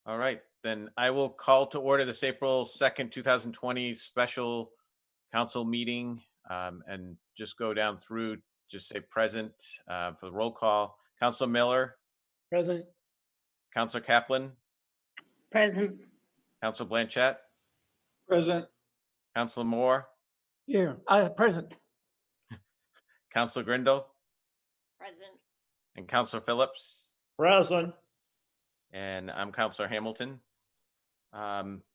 All right, then I will call to order this April 2nd, 2020 special council meeting, and just go down through, just say present for the roll call. Councilor Miller, Present. Councilor Kaplan, Present. Councilor Blanchett, Present. Councilor Moore, Here, present. Councilor Grindle, Present. and Councilor Phillips. Present. And I'm Councilor Hamilton.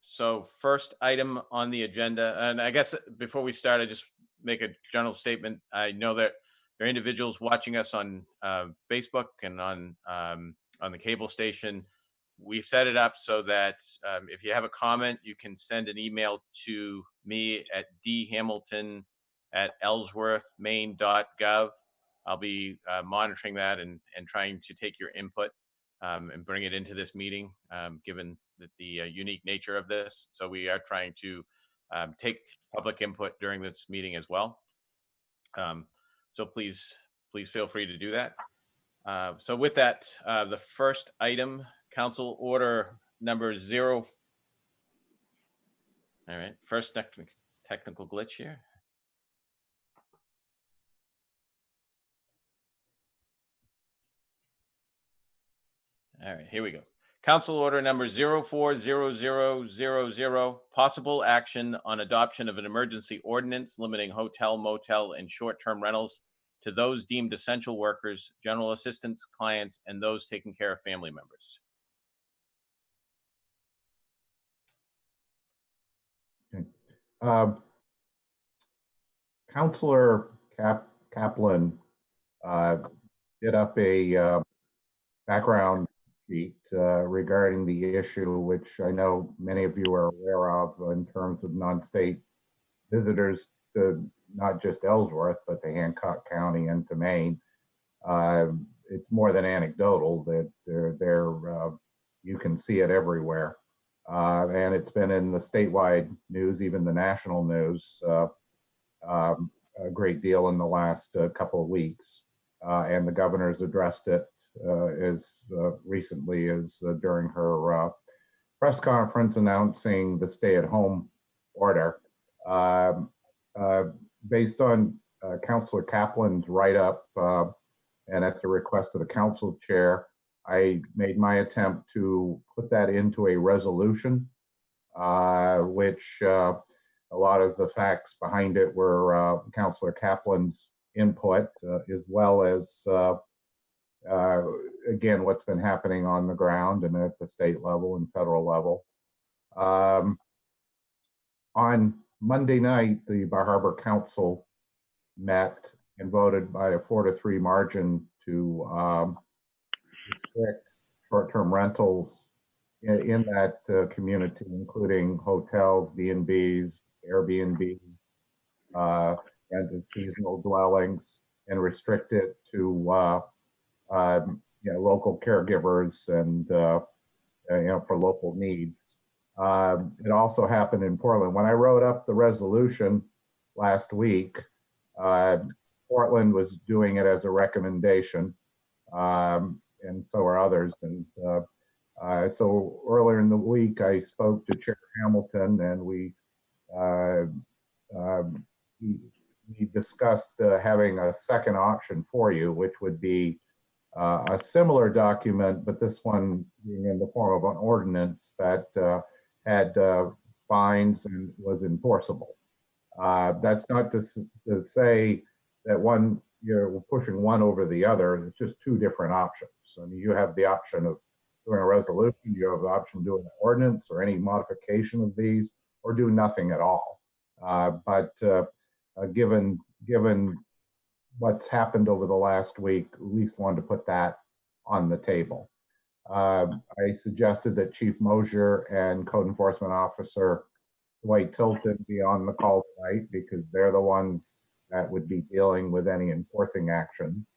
So first item on the agenda, and I guess before we start, I just make a general statement. I know that there are individuals watching us on Facebook and on the cable station. We've set it up so that if you have a comment, you can send an email to me at dhamilton@ellsworthmaine.gov. I'll be monitoring that and trying to take your input and bring it into this meeting, given the unique nature of this. So we are trying to take public input during this meeting as well. So please feel free to do that. So with that, the first item, council order number 0. All right, first technical glitch here. All right, here we go. Council order number 040000, possible action on adoption of an emergency ordinance limiting hotel, motel, and short-term rentals to those deemed essential workers, general assistance clients, and those taking care of family members. Councilor Kaplan did up a background sheet regarding the issue, which I know many of you are aware of in terms of non-state visitors to not just Ellsworth, but to Hancock County and to Maine. It's more than anecdotal that you can see it everywhere. And it's been in the statewide news, even the national news, a great deal in the last couple of weeks. And the governor's addressed it as recently as during her press conference announcing the stay-at-home order. Based on Councilor Kaplan's write-up, and at the request of the council chair, I made my attempt to put that into a resolution, which a lot of the facts behind it were Councilor Kaplan's input, as well as again, what's been happening on the ground and at the state level and federal level. On Monday night, the Bar Harbor Council met and voted by a 4-3 margin to restrict short-term rentals in that community, including hotels, B&Bs, Airbnb, and seasonal dwellings, and restrict it to local caregivers and for local needs. It also happened in Portland. When I wrote up the resolution last week, Portland was doing it as a recommendation, and so are others. And so earlier in the week, I spoke to Chair Hamilton, and we discussed having a second option for you, which would be a similar document, but this one being in the form of an ordinance that had fines and was enforceable. That's not to say that we're pushing one over the other. It's just two different options. I mean, you have the option of doing a resolution, you have the option of doing an ordinance or any modification of these, or do nothing at all. But given what's happened over the last week, at least wanted to put that on the table. I suggested that Chief Mosier and Code Enforcement Officer Dwight Tilton be on the call tonight because they're the ones that would be dealing with any enforcing actions.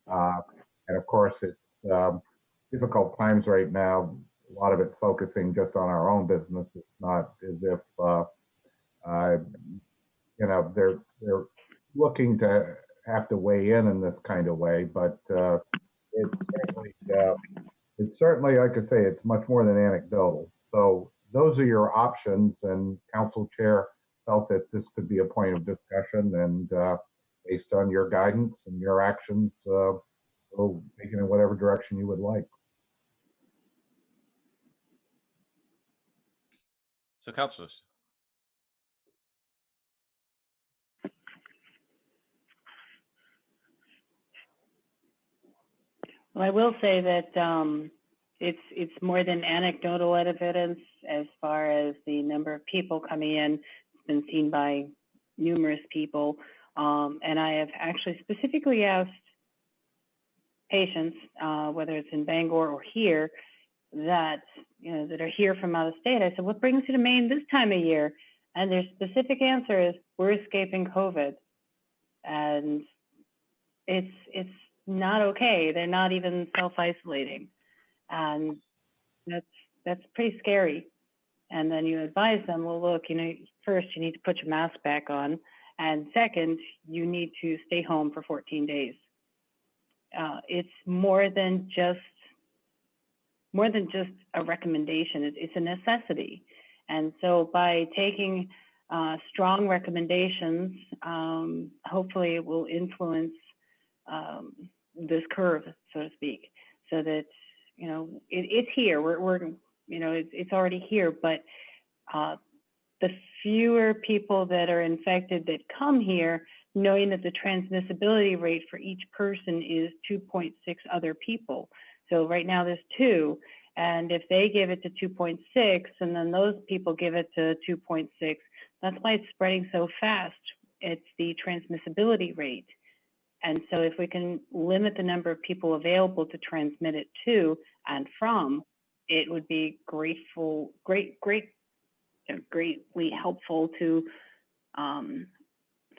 And of course, it's difficult times right now. A lot of it's focusing just on our own business. It's not as if they're looking to have to weigh in this kind of way, but it's it's certainly, like I say, it's much more than anecdotal. So those are your options, and Council Chair felt that this could be a point of discussion, and based on your guidance and your actions, we'll take it in whatever direction you would like. So councilors. Well, I will say that it's more than anecdotal evidence as far as the number of people coming in. It's been seen by numerous people, and I have actually specifically asked patients, whether it's in Bangor or here, that that are here from out of state. I said, "What brings you to Maine this time of year?" And their specific answer is, "We're escaping COVID," and it's not okay. They're not even self-isolating, and that's pretty scary. And then you advise them, well, look, first you need to put your mask back on, and second, you need to stay home for 14 days. It's more than just a recommendation. It's a necessity. And so by taking strong recommendations, hopefully it will influence this curve, so to speak, so that it's here. It's already here, but the fewer people that are infected that come here, knowing that the transmissibility rate for each person is 2.6 other people. So right now there's 2, and if they give it to 2.6, and then those people give it to 2.6, that's why it's spreading so fast. It's the transmissibility rate. And so if we can limit the number of people available to transmit it to and from, it would be greatly helpful to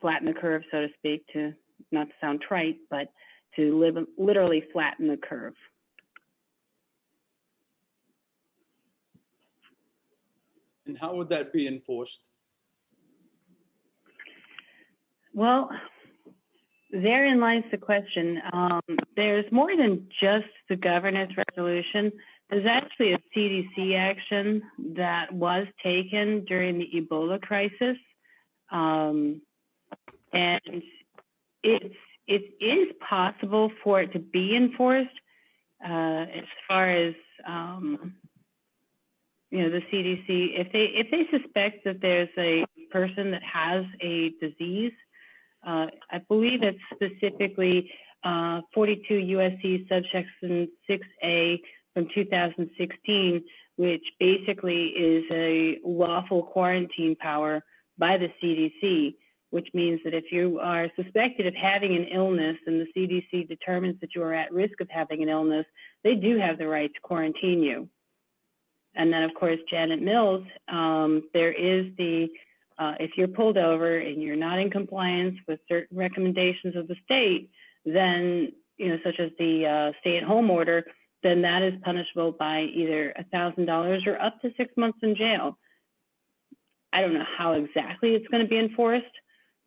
flatten the curve, so to speak, to not to sound trite, but to literally flatten the curve. And how would that be enforced? Well, therein lies the question. There's more than just the governor's resolution. There's actually a CDC action that was taken during the Ebola crisis. And it is possible for it to be enforced as far as, the CDC, if they suspect that there's a person that has a disease, I believe it's specifically 42 USC subsection 6A from 2016, which basically is a lawful quarantine power by the CDC, which means that if you are suspected of having an illness and the CDC determines that you are at risk of having an illness, they do have the right to quarantine you. And then, of course, Janet Mills, there is the if you're pulled over and you're not in compliance with certain recommendations of the state, then, such as the stay-at-home order, then that is punishable by either $1,000 or up to 6 months in jail. I don't know how exactly it's going to be enforced,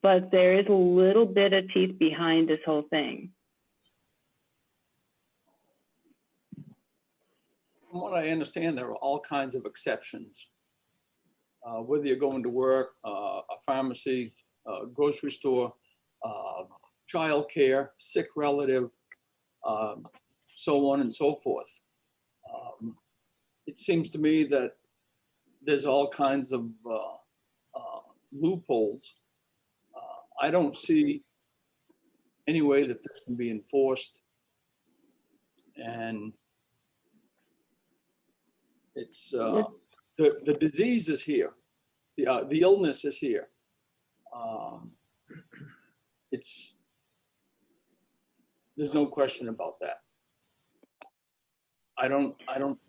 but there is a little bit of teeth behind this whole thing. From what I understand, there are all kinds of exceptions. Whether you're going to work, a pharmacy, a grocery store, childcare, sick relative, so on and so forth. It seems to me that there's all kinds of loopholes. I don't see any way that this can be enforced. And it's the disease is here, the illness is here. There's no question about that. I don't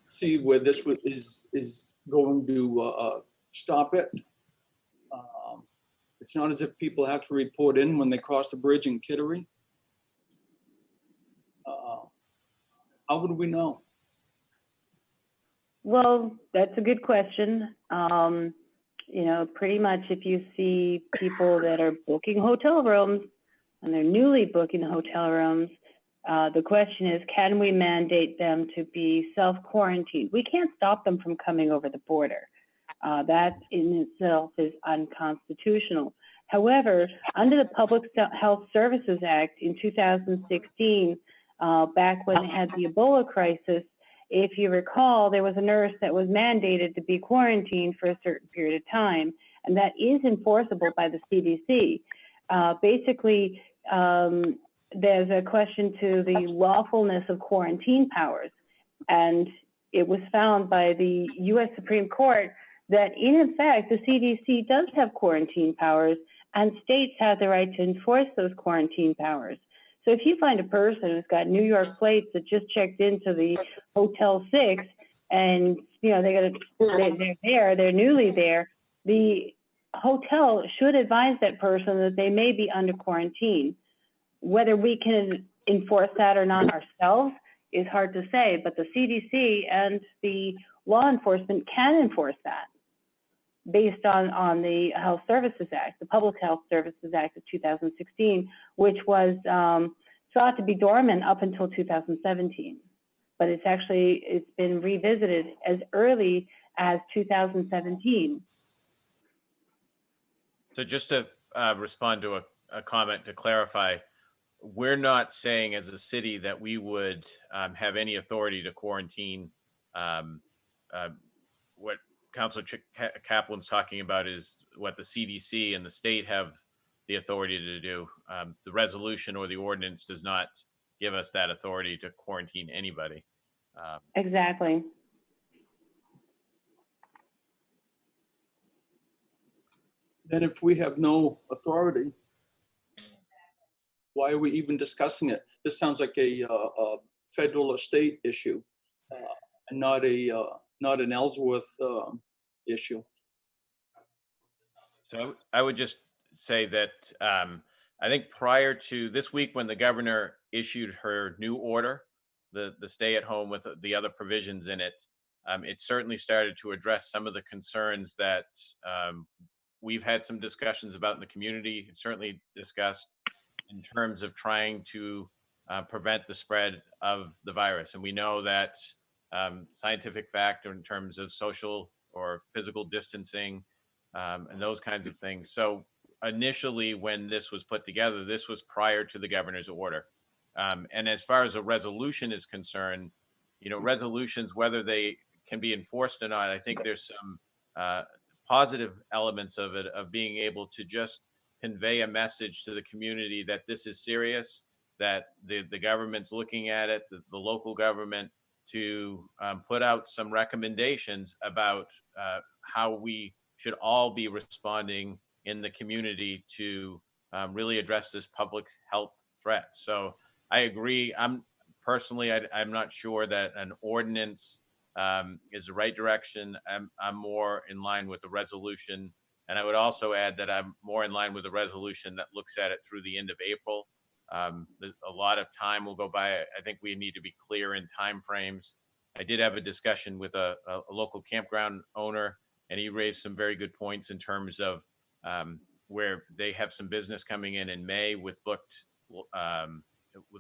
see where this is going to stop it. It's not as if people have to report in when they cross the bridge in Kittery. How would we know? Well, that's a good question. Pretty much if you see people that are booking hotel rooms and they're newly booking the hotel rooms, The question is, can we mandate them to be self-quarantined? We can't stop them from coming over the border. That in itself is unconstitutional. However, under the Public Health Services Act in 2016, back when they had the Ebola crisis, if you recall, there was a nurse that was mandated to be quarantined for a certain period of time, and that is enforceable by the CDC. Basically, there's a question to the lawfulness of quarantine powers, and it was found by the U.S. Supreme Court that in effect, the CDC does have quarantine powers and states have the right to enforce those quarantine powers. So if you find a person who's got New York plates that just checked into the Hotel 6 and, you know, they're newly there, the hotel should advise that person that they may be under quarantine. Whether we can enforce that or not ourselves is hard to say, but the CDC and the law enforcement can enforce that based on the Health Services Act, the Public Health Services Act of 2016, which was thought to be dormant up until 2017. But it's been revisited as early as 2017. So just to respond to a comment to clarify, we're not saying as a city that we would have any authority to quarantine. What Councilor Kaplan's talking about is what the CDC and the state have the authority to do. The resolution or the ordinance does not give us that authority to quarantine anybody. Exactly. Then if we have no authority, why are we even discussing it? This sounds like a federal or state issue, and not an Ellsworth issue. So I would just say that I think prior to this week, when the governor issued her new order, the stay at home with the other provisions in it, it certainly started to address some of the concerns that we've had some discussions about in the community, certainly discussed in terms of trying to prevent the spread of the virus. And we know that scientific fact in terms of social or physical distancing and those kinds of things. So initially, when this was put together, this was prior to the governor's order. And as far as a resolution is concerned, you know, resolutions, whether they can be enforced or not, I think there's some positive elements of it, of being able to just convey a message to the community that this is serious, that the government's looking at it, the local government, to put out some recommendations about how we should all be responding in the community to really address this public health threat. So I agree. I'm not sure that an ordinance is the right direction. I'm more in line with the resolution. And I would also add that I'm more in line with the resolution that looks at it through the end of April. There's a lot of time will go by. I think we need to be clear in timeframes. I did have a discussion with a local campground owner, and he raised some very good points in terms of where they have some business coming in May with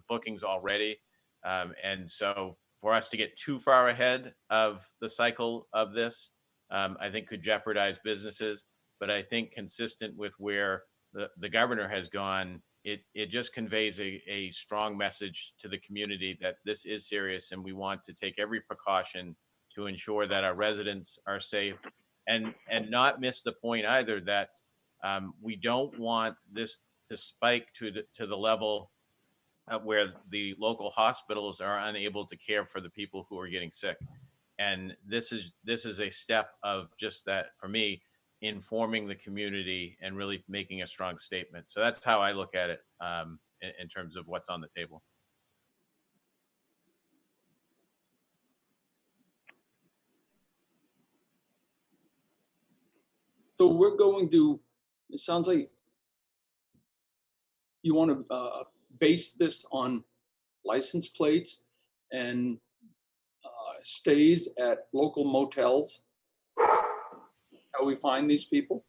bookings already. And so for us to get too far ahead of the cycle of this, I think could jeopardize businesses. But I think consistent with where the governor has gone, it just conveys a strong message to the community that this is serious, and we want to take every precaution to ensure that our residents are safe, and not miss the point either that we don't want this to spike to the level where the local hospitals are unable to care for the people who are getting sick. And this is a step of just that, for me, informing the community and really making a strong statement. So that's how I look at it in terms of what's on the table. So we're going to, it sounds like you want to base this on license plates and stays at local motels. How we find these people?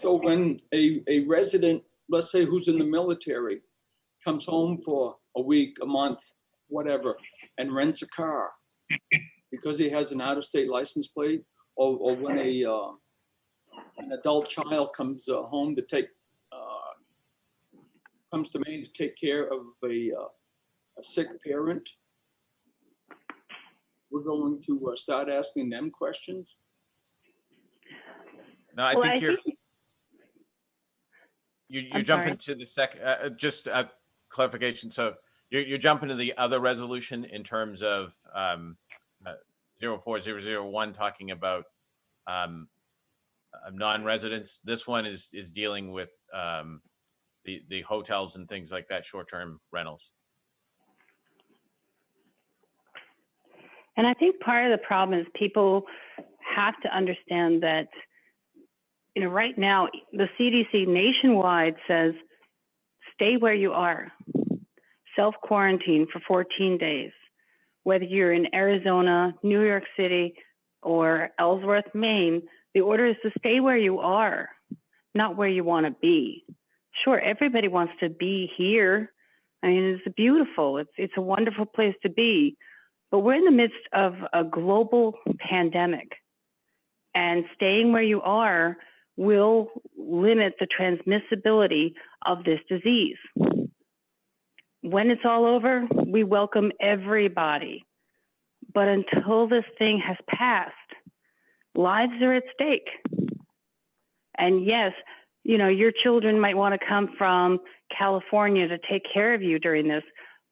So when a resident, let's say who's in the military, comes home for a week, a month, whatever, and rents a car because he has an out-of-state license plate, or when an adult child comes home to take, comes to Maine to take care of a sick parent, we're going to start asking them questions. No, I Well, think I you're think, you I'm jump sorry. into the just clarification. So you're jumping to the other resolution in terms of 04001 talking about non-residents. This one is dealing with the hotels and things like that, short-term rentals. And I think part of the problem is people have to understand that, you know, right now, the CDC nationwide says, stay where you are, self-quarantine for 14 days. Whether you're in Arizona, New York City, or Ellsworth, Maine, the order is to stay where you are, not where you want to be. Sure, everybody wants to be here. I mean, it's beautiful. It's a wonderful place to be. But we're in the midst of a global pandemic, and staying where you are will limit the transmissibility of this disease. When it's all over, we welcome everybody. But until this thing has passed, lives are at stake. And yes, you know, your children might want to come from California to take care of you during this.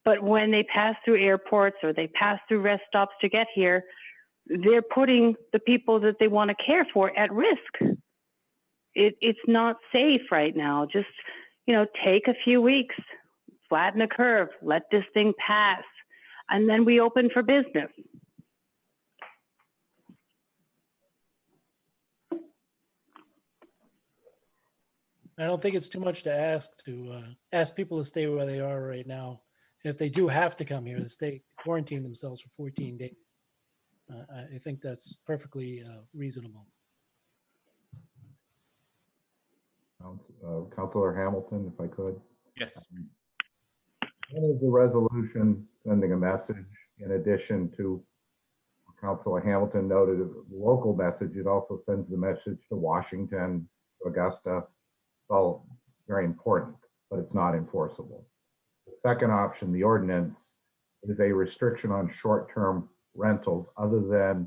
But when they pass through airports or they pass through rest stops to get here, they're putting the people that they want to care for at risk. It's not safe right now. Just, you know, take a few weeks, flatten the curve, let this thing pass, and then we open for business. I don't think it's too much to ask people to stay where they are right now. If they do have to come here, to stay quarantine themselves for 14 days. I think that's perfectly reasonable. Councilor Hamilton, if I could. Yes. One is the resolution sending a message in addition to Councilor Hamilton noted a local message. It also sends the message to Washington, to Augusta. It's all very important, but it's not enforceable. The second option, the ordinance, is a restriction on short-term rentals, other than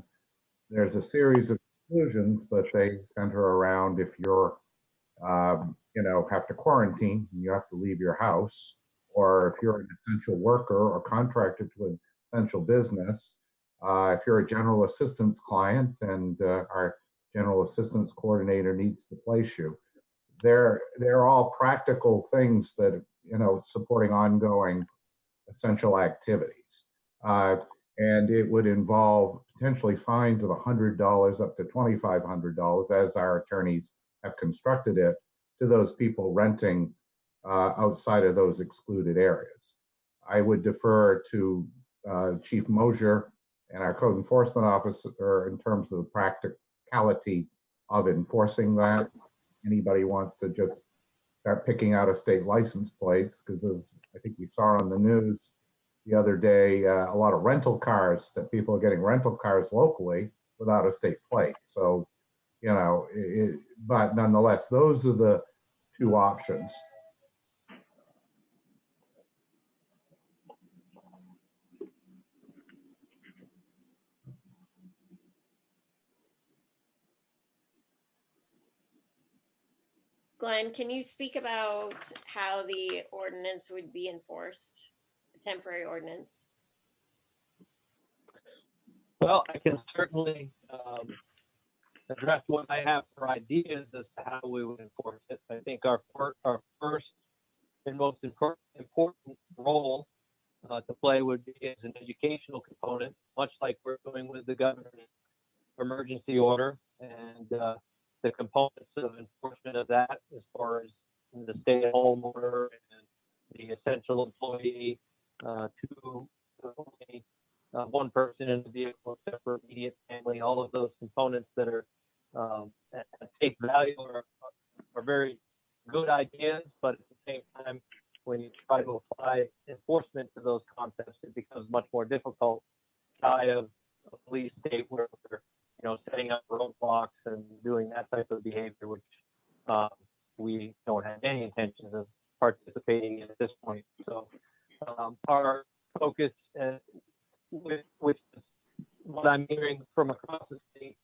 there's a series of exclusions, but they center around if you're, you know, have to quarantine, and you have to leave your house, or if you're an essential worker or contracted to an essential business, if you're a general assistance client and our general assistance coordinator needs to place you. They're all practical things that, you know, supporting ongoing essential activities. And it would involve potentially fines of $100 up to $2,500, as our attorneys have constructed it, to those people renting outside of those excluded areas. I would defer to Chief Mosier and our code enforcement officer in terms of the practicality of enforcing that. Anybody wants to just start picking out of state license plates, because as I think we saw on the news the other day, a lot of rental cars, that people are getting rental cars locally without a state plate. So, you know, but nonetheless, those are the two options. Glenn, can you speak about how the ordinance would be enforced, the temporary ordinance? Well, I can certainly address what I have for ideas as to how we would enforce it. I think our first and most important role to play would be as an educational component, much like we're doing with the governor's emergency order, and the components of enforcement of that, as far as the stay-at-home order and the essential employee, only one person in the vehicle except for immediate family. All of those components that are at face value are very good ideas, but at the same time, when you try to apply enforcement to those concepts, it becomes much more difficult. Shy of a police state where they're, setting up roadblocks and doing that type of behavior, which we don't have any intentions of participating in at this point. So our focus, with what I'm hearing from across the state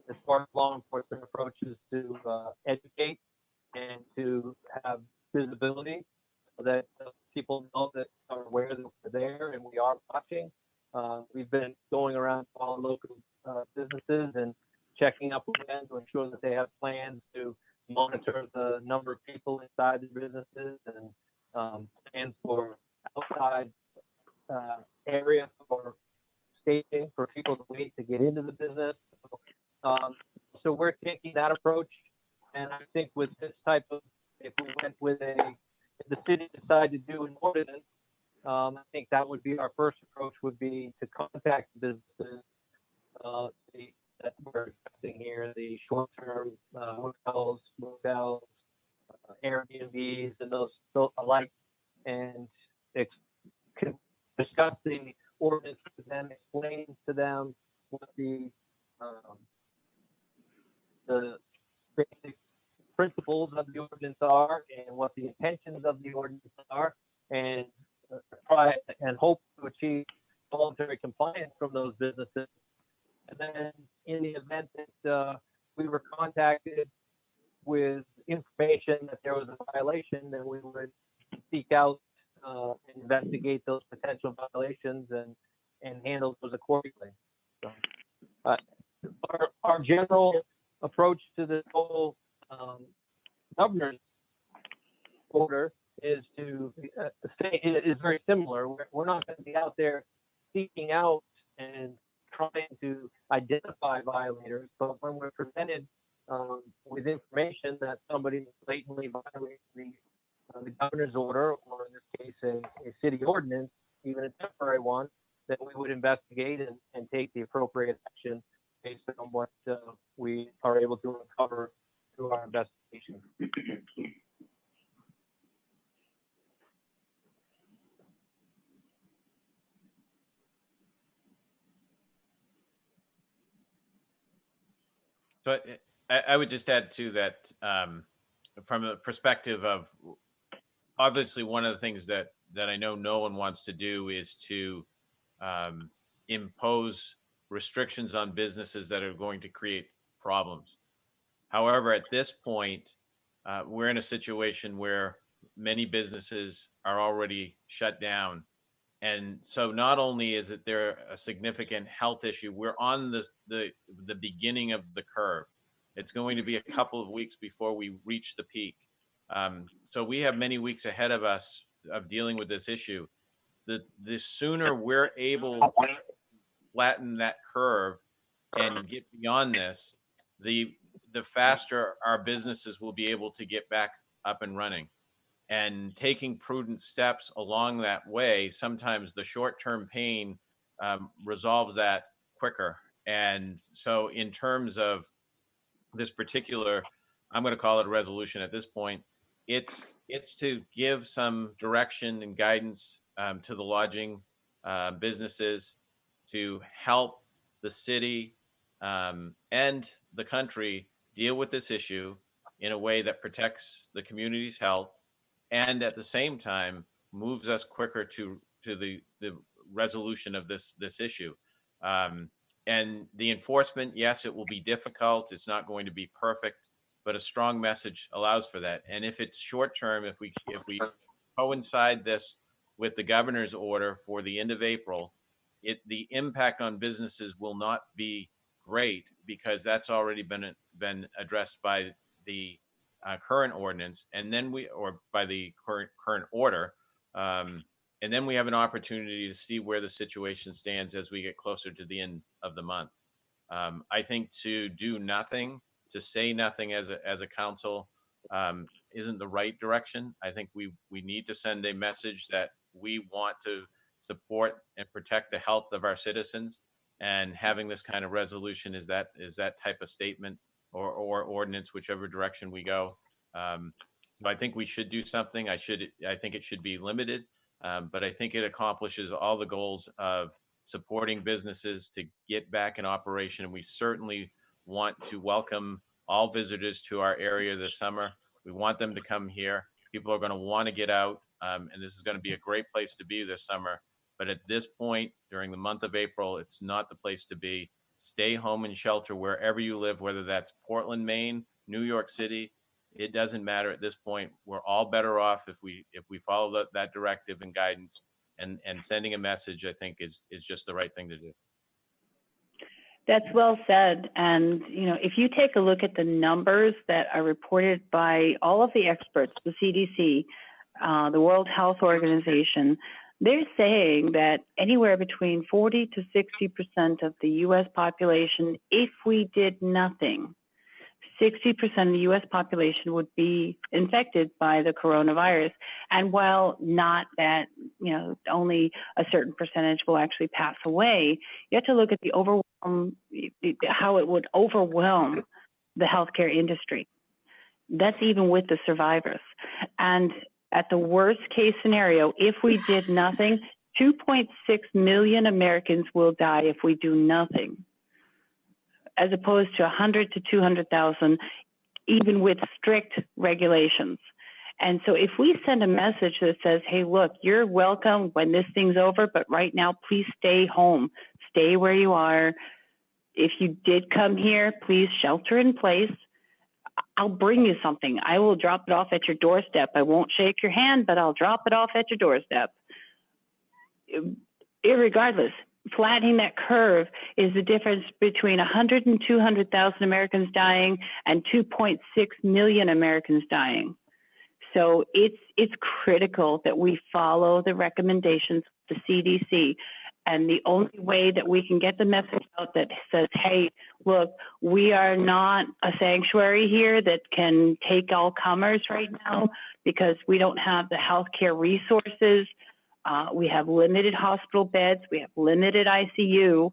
as far as law enforcement approaches, to educate and to have visibility so that people know that are aware that we're there and we are watching. We've been going around to all local businesses and checking up with them to ensure that they have plans to monitor the number of people inside the businesses, and plans for outside area for staging for people to wait to get into the business. So we're taking that approach, and I think with this type of, if we went with if the city decided to do an ordinance, I think that would be our first approach, would be to contact businesses that we're discussing here, the short-term hotels, motels, Airbnbs, and those alike, and discuss the ordinance with them, explain to them what the basic principles of the ordinance are and what the intentions of the ordinance are, and try and hope to achieve voluntary compliance from those businesses. And then in the event that we were contacted with information that there was a violation, then we would seek out and investigate those potential violations and handle those accordingly. So, our general approach to this whole governor's order is to is very similar. We're not going to be out there seeking out and trying to identify violators, but when we're presented with information that somebody blatantly violates the governor's order, or in this case a city ordinance, even a temporary one, then we would investigate and take the appropriate action based on what we are able to uncover through our investigation. So I would just add to that, from a perspective of, obviously one of the things that I know no one wants to do is to impose restrictions on businesses that are going to create problems. However, at this point, we're in a situation where many businesses are already shut down. And so not only is it there a significant health issue, we're on the beginning of the curve. It's going to be a couple of weeks before we reach the peak. So we have many weeks ahead of us of dealing with this issue. The sooner we're able to flatten that curve and get beyond this, the faster our businesses will be able to get back up and running. And taking prudent steps along that way, sometimes the short-term pain resolves that quicker. And so in terms of this particular, I'm going to call it a resolution at this point, it's to give some direction and guidance to the lodging businesses, to help the city and the country deal with this issue in a way that protects the community's health, and at the same time moves us quicker to the resolution of this issue. And the enforcement, yes, it will be difficult. It's not going to be perfect, but a strong message allows for that. And if it's short term, if we coincide this with the governor's order for the end of April, the impact on businesses will not be great, because that's already been addressed by the current ordinance, and then or by the current order. And then we have an opportunity to see where the situation stands as we get closer to the end of the month. I think to do nothing, to say nothing as a council, isn't the right direction. I think we need to send a message that we want to support and protect the health of our citizens, and having this kind of resolution is that type of statement or ordinance, whichever direction we go. So I think we should do something. I think it should be limited, but I think it accomplishes all the goals of supporting businesses to get back in operation. And we certainly want to welcome all visitors to our area this summer. We want them to come here. People are going to want to get out, and this is going to be a great place to be this summer. But at this point, during the month of April, it's not the place to be. Stay home and shelter wherever you live, whether that's Portland, Maine, New York City. It doesn't matter at this point. We're all better off if we follow that directive and guidance, and sending a message, I think, is just the right thing to do. That's well said. And, if you take a look at the numbers that are reported by all of the experts, the CDC, the World Health Organization, they're saying that anywhere between 40 to 60% of the US population, if we did nothing, 60% of the US population would be infected by the coronavirus. And while not that, only a certain percentage will actually pass away, you have to look at how it would overwhelm the healthcare industry. That's even with the survivors. And at the worst case scenario, if we did nothing, 2.6 million Americans will die if we do nothing, as opposed to 100 to 200,000, even with strict regulations. And so if we send a message that says, hey, look, you're welcome when this thing's over, but right now, please stay home, stay where you are. If you did come here, please shelter in place. I'll bring you something. I will drop it off at your doorstep. I won't shake your hand, but I'll drop it off at your doorstep. Irregardless, flattening that curve is the difference between 100 and 200,000 Americans dying and 2.6 million Americans dying. So it's critical that we follow the recommendations of the CDC. And the only way that we can get the message out that says, hey, look, we are not a sanctuary here that can take all comers right now because we don't have the healthcare resources. We have limited hospital beds, we have limited ICU,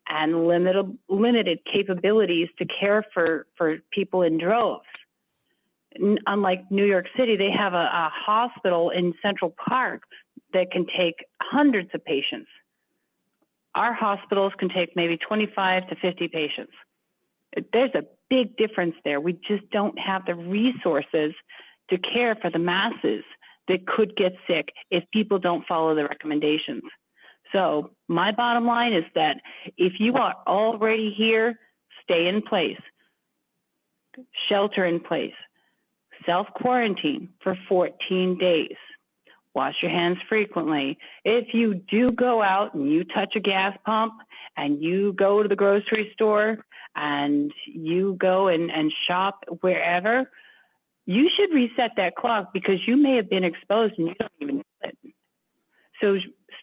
and limited capabilities to care for people in droves. Unlike New York City, they have a hospital in Central Park that can take hundreds of patients. Our hospitals can take maybe 25 to 50 patients. There's a big difference there. We just don't have the resources to care for the masses that could get sick if people don't follow the recommendations. So my bottom line is that if you are already here, stay in place, shelter in place, self-quarantine for 14 days. Wash your hands frequently. If you do go out and you touch a gas pump and you go to the grocery store and you go and shop wherever, you should reset that clock because you may have been exposed and you don't even know it. So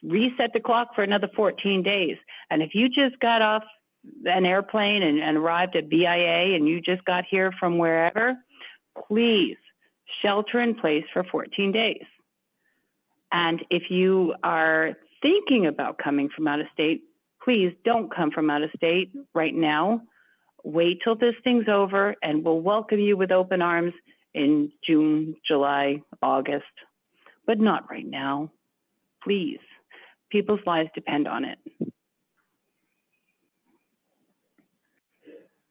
reset the clock for another 14 days. And if you just got off an airplane and arrived at BIA and you just got here from wherever, please shelter in place for 14 days. And if you are thinking about coming from out of state, please don't come from out of state right now. Wait till this thing's over and we'll welcome you with open arms in June, July, August, but not right now. Please, people's lives depend on it.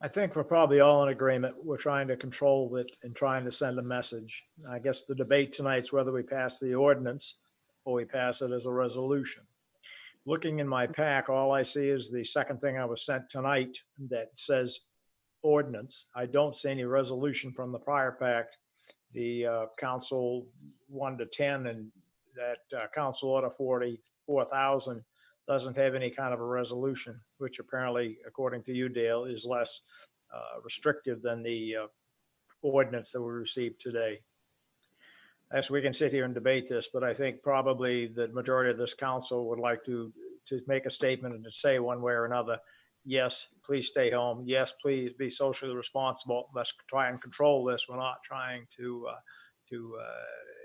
I think we're probably all in agreement. We're trying to control it and trying to send a message. I guess the debate tonight is whether we pass the ordinance or we pass it as a resolution. Looking in my pack, all I see is the second thing I was sent tonight that says ordinance. I don't see any resolution from the prior pack, the Council 1 to 10, and that Council Order 44,000 doesn't have any kind of a resolution, which apparently, according to you, Dale, is less restrictive than the ordinance that we received today. As we can sit here and debate this, but I think probably the majority of this council would like to make a statement and to say one way or another, yes, please stay home. Yes, please be socially responsible. Let's try and control this. We're not trying to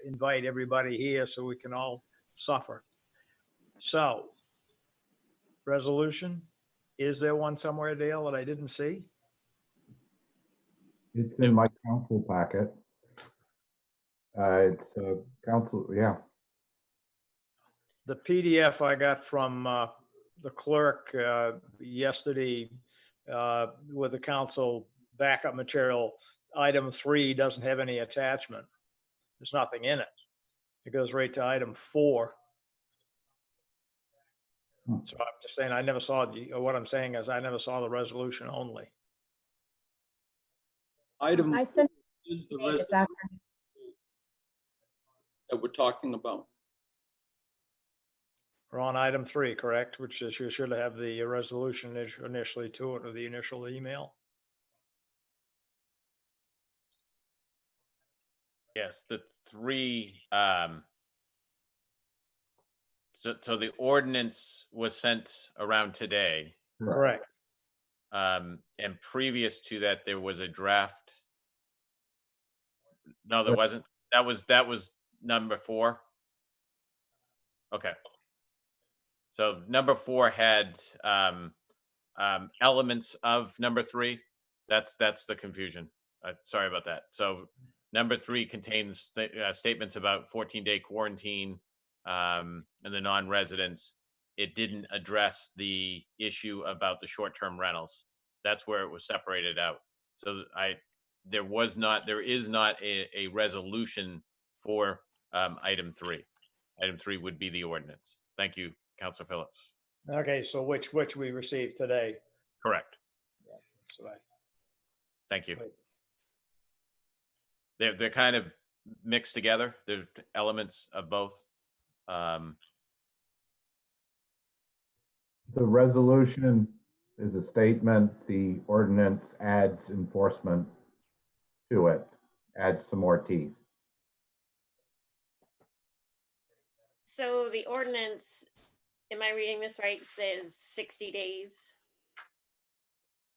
invite everybody here so we can all suffer. So, resolution, is there one somewhere, Dale, that I didn't see? It's in my council packet. It's council, yeah. The PDF I got from the clerk yesterday with the council backup material, item 3 doesn't have any attachment. There's nothing in it. It goes right to item 4. So I'm just saying, I never saw what I'm saying is I never saw the resolution only. Item I sent is the it this resolution afternoon. that we're talking about. We're on item 3, correct? Which is you should have the resolution initially to it or the initial email. Yes, the 3, so the ordinance was sent around today. Correct. And previous to that, there was a draft. No, there wasn't. That was number 4. Okay. So number 4 had elements of number 3. That's the confusion. Sorry about that. So number 3 contains statements about 14-day quarantine and the non-residents. It didn't address the issue about the short-term rentals. That's where it was separated out. So there is not a resolution for item 3. Item 3 would be the ordinance. Thank you, Councilor Phillips. Okay, so which we received today. Correct. So I Thank you. Wait. They're kind of mixed together. There's elements of both. The resolution is a statement. The ordinance adds enforcement to it, adds some more teeth. So the ordinance, am I reading this right, says 60 days?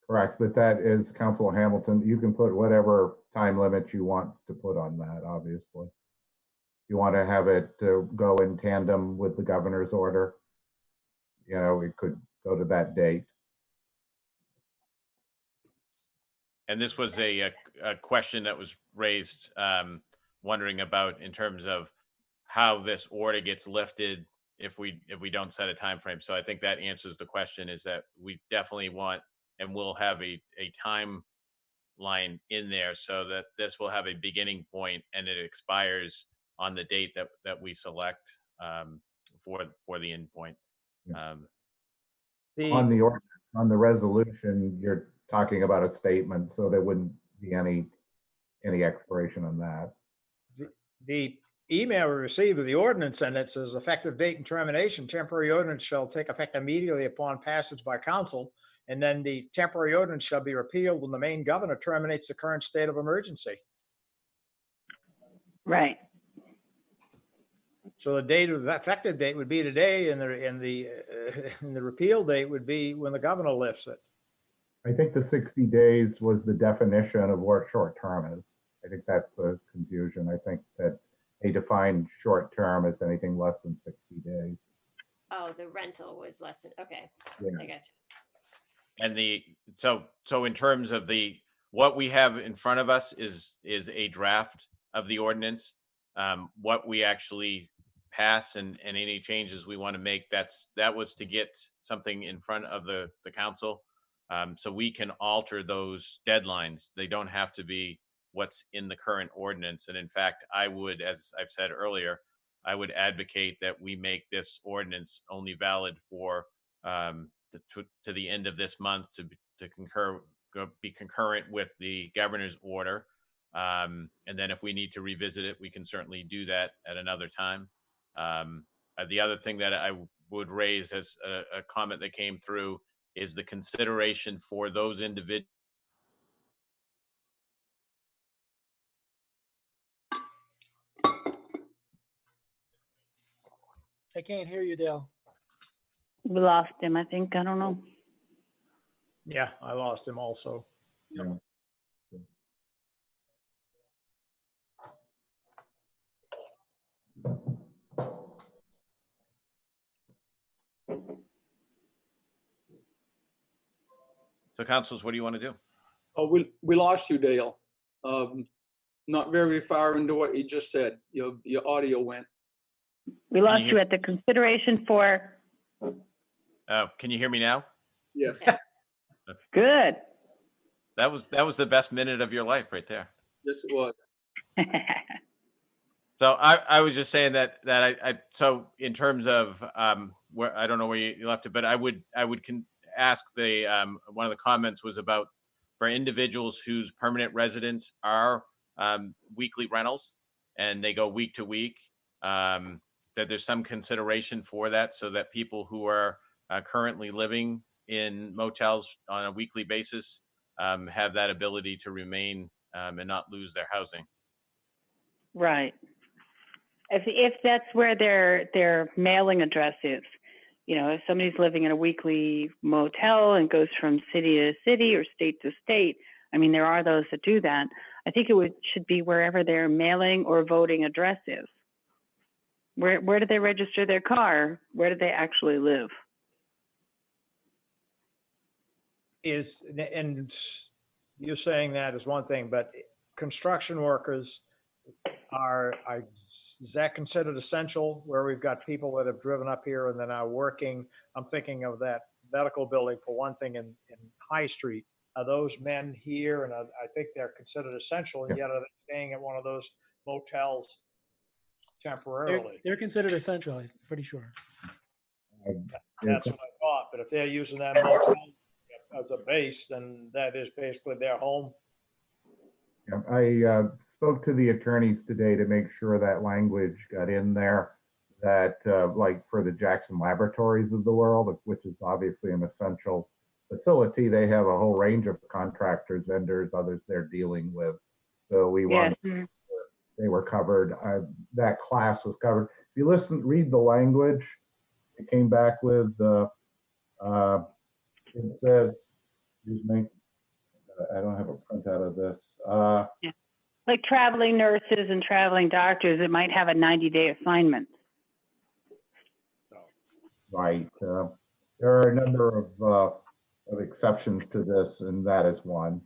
Correct, but that is Council Hamilton. You can put whatever time limit you want to put on that, obviously. You want to have it go in tandem with the governor's order, you know, it could go to that date. And this was a question that was raised, wondering about in terms of how this order gets lifted if we don't set a time frame. So I think that answers the question, is that we definitely want and will have a timeline in there so that this will have a beginning point and it expires on the date that we select for the end point. On the ordinance, on the resolution, you're talking about a statement, so there wouldn't be any expiration on that. The email we received with the ordinance and it says effective date and termination, temporary ordinance shall take effect immediately upon passage by council. And then the temporary ordinance shall be repealed when the main governor terminates the current state of emergency. Right. So the date of the effective date would be today, and the repeal date would be when the governor lifts it. I think the 60 days was the definition of what short term is. I think that's the confusion. I think that they define short term as anything less than 60 days. Oh, the rental was less than, okay, Yeah. I got you. And so in terms of what we have in front of us is a draft of the ordinance. What we actually pass and any changes we want to make, that was to get something in front of the council. So we can alter those deadlines. They don't have to be what's in the current ordinance. And in fact, I would, as I've said earlier, I would advocate that we make this ordinance only valid for to the end of this month to be concurrent with the governor's order. And then if we need to revisit it, we can certainly do that at another time. The other thing that I would raise as a comment that came through is the consideration for those individuals. I can't hear you, Dale. We lost him, I think. I don't know. Yeah, I lost him also. Yeah. So councils, what do you want to do? Oh, we lost you, Dale. not very far into what you just said. Your audio went. We Can lost you you hear- at the consideration for, Can you hear me now? Yes, good. That was the best minute of your life right there. yes, it was. So I was just saying that I so in terms of where I don't know where you left it, but I would ask the one of the comments was about for individuals whose permanent residence are weekly rentals and they go week to week, that there's some consideration for that so that people who are currently living in motels on a weekly basis have that ability to remain and not lose their housing. Right. If that's where their mailing address is, you know, if somebody's living in a weekly motel and goes from city to city or state to state, I mean, there are those that do that. I think should be wherever their mailing or voting address is. Where do they register their car? Where do they actually live? And you're saying that is one thing, but construction workers is that considered essential where we've got people that have driven up here and then are working? I'm thinking of that medical building for one thing in High Street. Are those men here? And I think they're considered essential, and yet are they staying at one of those motels temporarily? They're considered essential, I'm pretty sure. That's what I thought. But if they're using that motel as a base, then that is basically their home. Yeah, I spoke to the attorneys today to make sure that language got in there, that like for the Jackson Laboratories of the world, which is obviously an essential facility, they have a whole range of contractors, vendors, others they're dealing with. So we wanted they were covered. That class was covered. If you read the language, it came back with, it says, excuse me, I don't have a printout of this. Like traveling nurses and traveling doctors, it might have a 90-day assignment. Right. There are a number of exceptions to this, and that is one.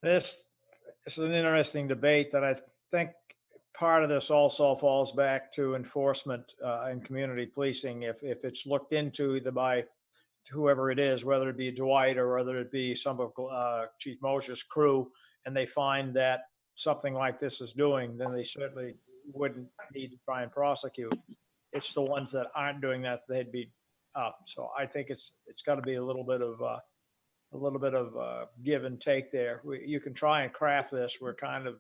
This is an interesting debate that I think part of this also falls back to enforcement and community policing. If it's looked into either by whoever it is, whether it be Dwight or whether it be some of Chief Mosher's crew, and they find that something like this is doing, then they certainly wouldn't need to try and prosecute. It's the ones that aren't doing that, they'd be up. So I think it's got to be a little bit of give and take there. You can try and craft this. We're kind of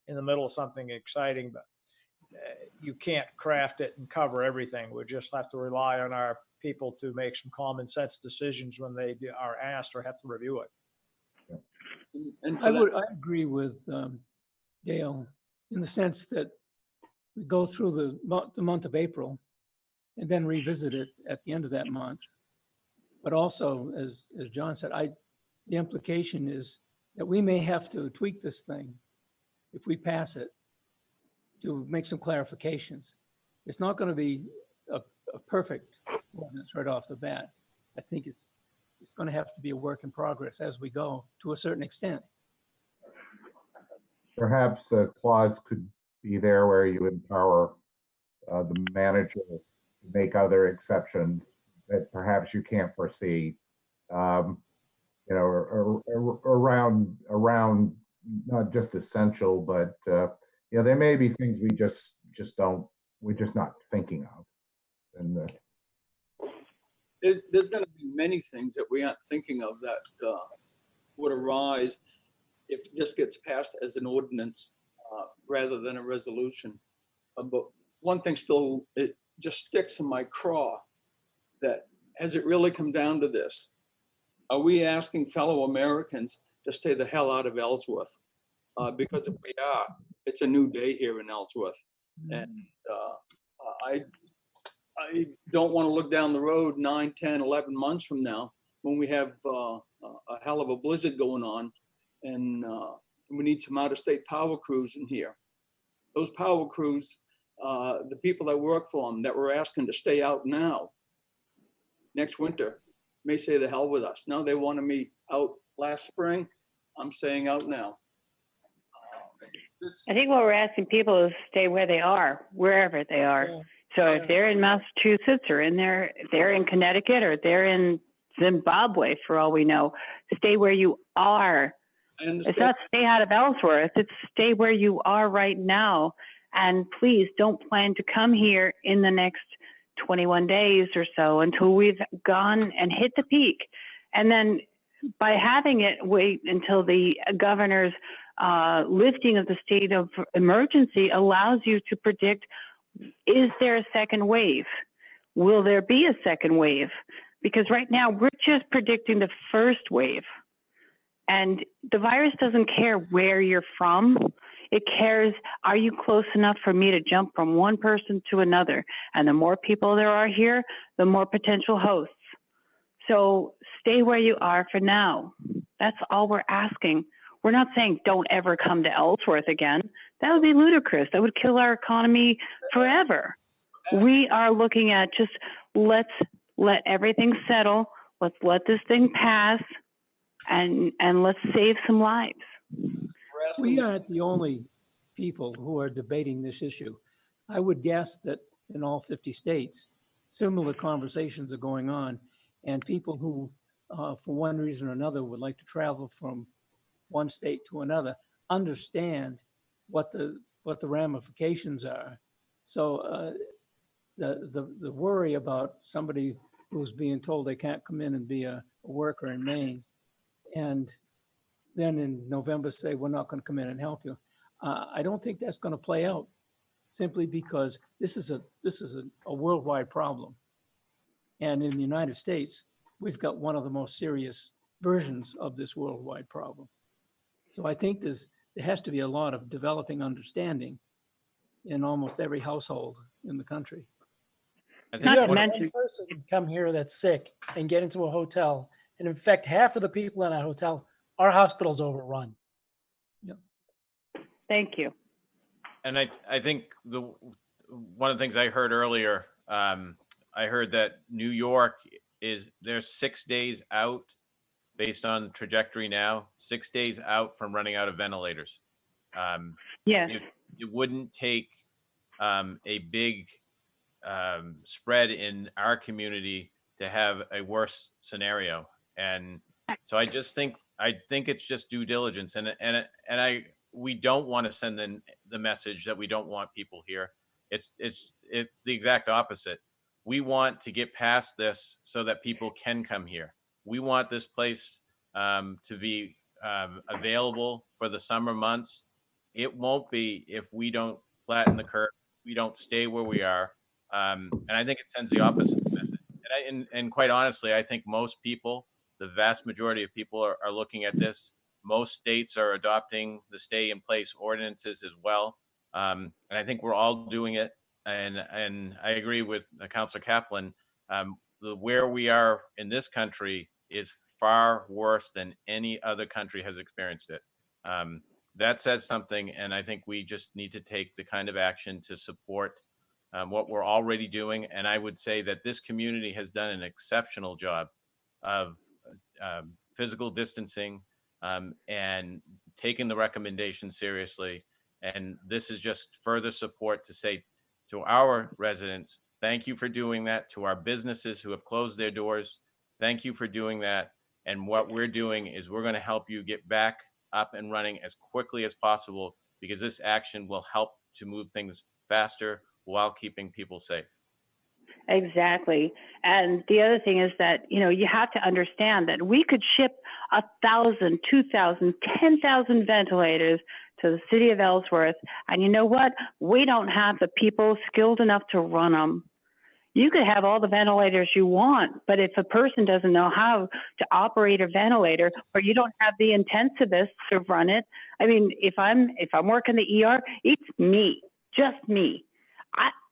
in the middle of something exciting, but you can't craft it and cover everything. We just have to rely on our people to make some common sense decisions when they are asked or have to review it. And I agree with Dale in the sense that we go through the month of April and then revisit it at the end of that month. But also, as John said, the implication is that we may have to tweak this thing if we pass it to make some clarifications. It's not going to be a perfect ordinance right off the bat. I think it's going to have to be a work in progress as we go to a certain extent. Perhaps a clause could be there where you empower the manager to make other exceptions that perhaps you can't foresee, you know, around not just essential, but you know, there may be things we're just not thinking of. And there's going to be many things that we aren't thinking of that would arise if this gets passed as an ordinance rather than a resolution. But one thing still, it just sticks in my craw, that has it really come down to this? Are we asking fellow Americans to stay the hell out of Ellsworth? Because if we are, it's a new day here in Ellsworth. And I don't want to look down the road 9, 10, 11 months from now when we have a hell of a blizzard going on and we need some out-of-state power crews in here. Those power crews, the people that work for them that we're asking to stay out now, next winter, may say the hell with us. Now they wanted me out last spring. I'm saying out now. I think what we're asking people is stay where they are, wherever they are. Yeah. So if they're in Massachusetts or they're in Connecticut or they're in Zimbabwe, for all we know, stay where you are. I It's understand. not stay out of Ellsworth. It's stay where you are right now. And please don't plan to come here in the next 21 days or so until we've gone and hit the peak. And then by having it wait until the governor's lifting of the state of emergency allows you to predict, is there a second wave? Will there be a second wave? Because right now we're just predicting the first wave. And the virus doesn't care where you're from. It cares, are you close enough for me to jump from one person to another? And the more people there are here, the more potential hosts. So stay where you are for now. That's all we're asking. We're not saying don't ever come to Ellsworth again. That would be ludicrous. That would kill our economy forever. We are looking at just let's let everything settle. Let's let this thing pass and let's save some lives. We're asking We aren't the only people who are debating this issue. I would guess that in all 50 states, similar conversations are going on, and people who, for one reason or another, would like to travel from one state to another understand what the ramifications are. So the worry about somebody who's being told they can't come in and be a worker in Maine, and then in November say, we're not going to come in and help you. I don't think that's going to play out, simply because this is a worldwide problem. And in the United States, we've got one of the most serious versions of this worldwide problem. So I think there has to be a lot of developing understanding in almost every household in the country. I If think you have one- one person come here that's sick and get into a hotel and infect half of the people in that hotel, our hospital's overrun. Thank you. And I think one of the things I heard earlier, I heard that New York they're 6 days out based on trajectory now, 6 days out from running out of ventilators. Yes. It wouldn't take a big spread in our community to have a worse scenario. And so I think it's just due diligence. We don't want to send the message that we don't want people here. It's the exact opposite. We want to get past this so that people can come here. We want this place to be available for the summer months. It won't be if we don't flatten the curve, we don't stay where we are. And I think it sends the opposite message. And quite honestly, I think most people, the vast majority of people are looking at this. Most states are adopting the stay in place ordinances as well. And I think we're all doing it. And I agree with Councilor Kaplan. Where we are in this country is far worse than any other country has experienced it. That says something, and I think we just need to take the kind of action to support what we're already doing. And I would say that this community has done an exceptional job of physical distancing and taking the recommendations seriously. And this is just further support to say to our residents, thank you for doing that. To our businesses who have closed their doors, thank you for doing that. And what we're doing is we're going to help you get back up and running as quickly as possible, because this action will help to move things faster while keeping people safe. Exactly. And the other thing is that, you have to understand that we could ship 1,000, 2,000, 10,000 ventilators to the city of Ellsworth. And you know what? We don't have the people skilled enough to run them. You could have all the ventilators you want, but if a person doesn't know how to operate a ventilator, or you don't have the intensivists to run it, I mean, if I'm working the ER, it's me, just me.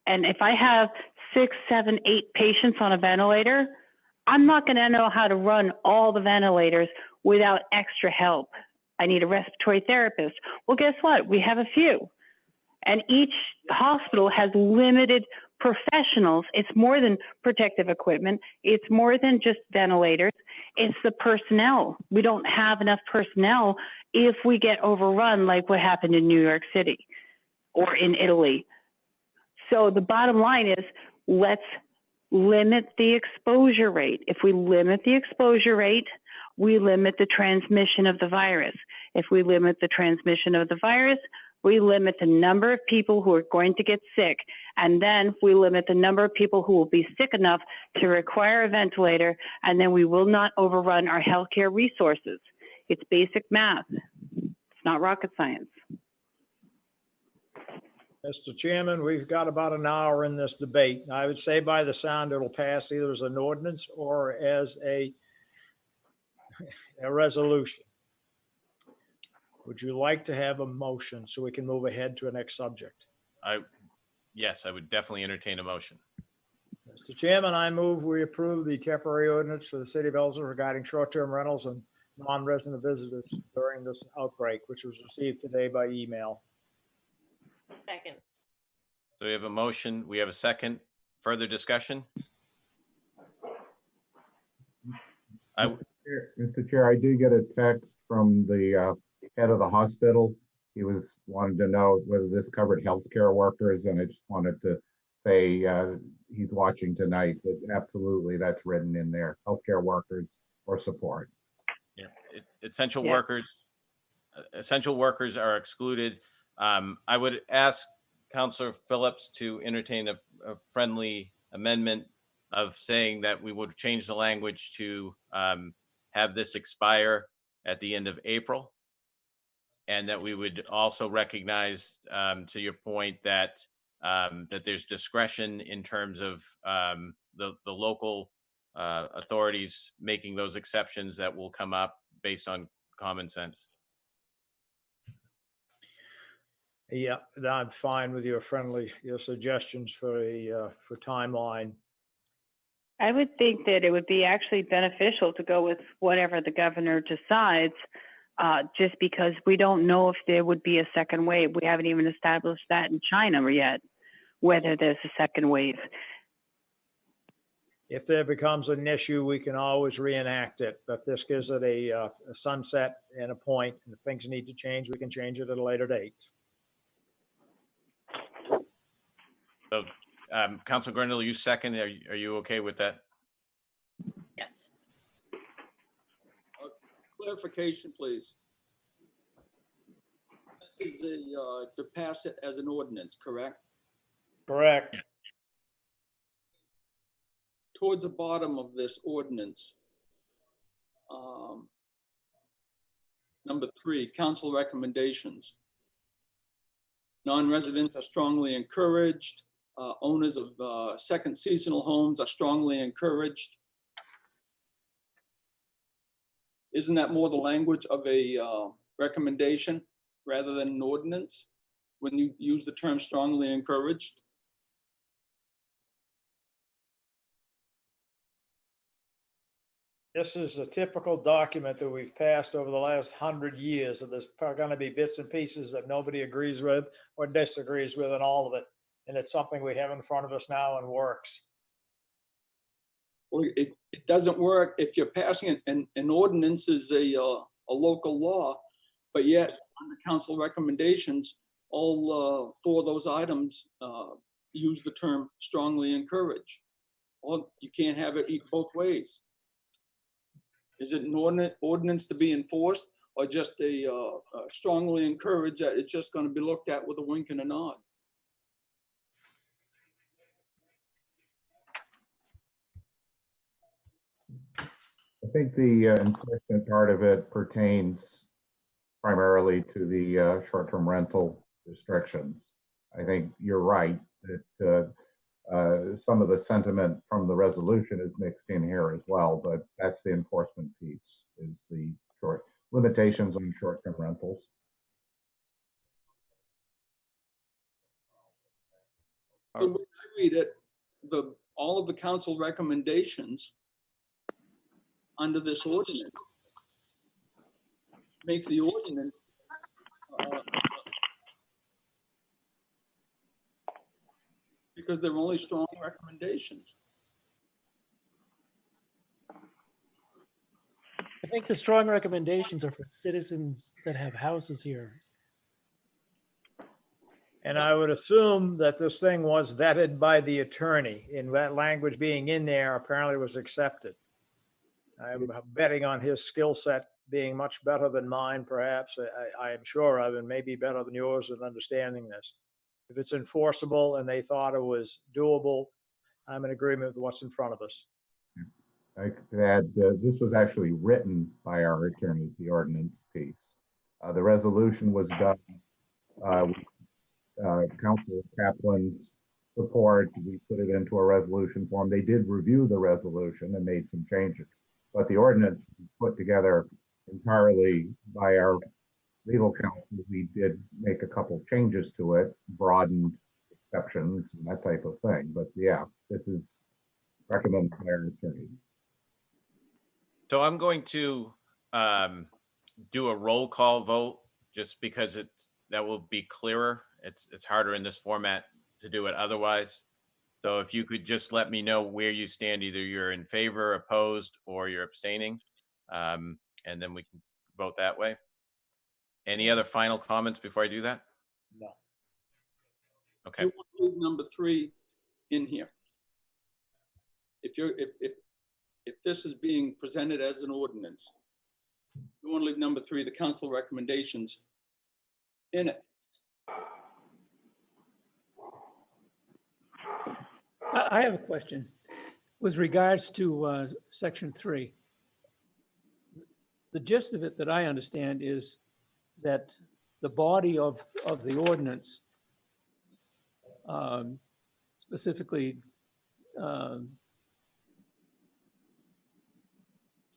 And if I have 6, 7, 8 patients on a ventilator, I'm not going to know how to run all the ventilators without extra help. I need a respiratory therapist. Well, guess what? We have a few. And each hospital has limited professionals. It's more than protective equipment. It's more than just ventilators. It's the personnel. We don't have enough personnel if we get overrun like what happened in New York City or in Italy. So the bottom line is, let's limit the exposure rate. If we limit the exposure rate, we limit the transmission of the virus. If we limit the transmission of the virus, we limit the number of people who are going to get sick. And then we limit the number of people who will be sick enough to require a ventilator, and then we will not overrun our healthcare resources. It's basic math. It's not rocket science. Mr. Chairman, we've got about an hour in this debate. I would say by the sound, it'll pass either as an ordinance or as a resolution. Would you like to have a motion so we can move ahead to a next subject? Yes, I would definitely entertain a motion. Mr. Chairman, I move we approve the temporary ordinance for the city of Ellsworth regarding short-term rentals and non-resident visitors during this outbreak, which was received today by email. Second. So we have a motion, we have a second. Further discussion? Mr. Chair, I did get a text from the head of the hospital. He wanted to know whether this covered healthcare workers, and I just wanted to say he's watching tonight, but absolutely that's written in there, healthcare workers or support. Yeah, essential workers are excluded. I would ask Councilor Phillips to entertain a friendly amendment of saying that we would change the language to have this expire at the end of April. And that we would also recognize, to your point, that that there's discretion in terms of the local authorities making those exceptions that will come up based on common sense. Yeah, I'm fine with your suggestions for timeline. I would think that it would be actually beneficial to go with whatever the governor decides, just because we don't know if there would be a second wave. We haven't even established that in China yet, whether there's a second wave. If there becomes an issue, we can always reenact it, but this gives it a sunset and a point. And if things need to change, we can change it at a later date. So, Councilor Grindle, you second. Are you okay with that? Yes. Clarification, please. This is to pass it as an ordinance, correct? Correct. Towards the bottom of this ordinance, number 3, council recommendations. Non-residents are strongly encouraged. Owners of second seasonal homes are strongly encouraged. Isn't that more the language of a recommendation rather than an ordinance when you use the term strongly encouraged? This is a typical document that we've passed over the last 100 years. So there's going to be bits and pieces that nobody agrees with or disagrees with in all of it. And it's something we have in front of us now and works. Well, it doesn't work if you're passing an ordinance is a local law, but yet under council recommendations, all 4 of those items use the term strongly encourage. Well, you can't have it both ways. Is it an ordinance to be enforced, or just a strongly encourage that it's just going to be looked at with a wink and a nod? I think the enforcement part of it pertains primarily to the short-term rental restrictions. I think you're right that some of the sentiment from the resolution is mixed in here as well, but that's the enforcement piece, is the limitations on short-term rentals. So when I read it, all of the council recommendations under this ordinance make the ordinance because they're only strong recommendations. I think the strong recommendations are for citizens that have houses here. And I would assume that this thing was vetted by the attorney, and that language being in there apparently was accepted. I'm betting on his skill set being much better than mine, perhaps. I am sure of, and maybe better than yours in understanding this. If it's enforceable and they thought it was doable, I'm in agreement with what's in front of us. I could add, this was actually written by our attorneys, the ordinance piece. The resolution was done with Councilor Kaplan's support. We put it into a resolution form. They did review the resolution and made some changes, but the ordinance was put together entirely by our legal counsel. We did make a couple changes to it, broadened exceptions and that type of thing. But yeah, this is recommended by our attorneys. So I'm going to do a roll call vote just because that will be clearer. It's harder in this format to do it otherwise. So if you could just let me know where you stand, either you're in favor, opposed, or you're abstaining, and then we can vote that way. Any other final comments before I do that? No. Okay. You want to leave number 3 in here. If this is being presented as an ordinance, you want to leave number 3, the council recommendations, in it. I have a question with regards to section 3. The gist of it that I understand is that the body of the ordinance specifically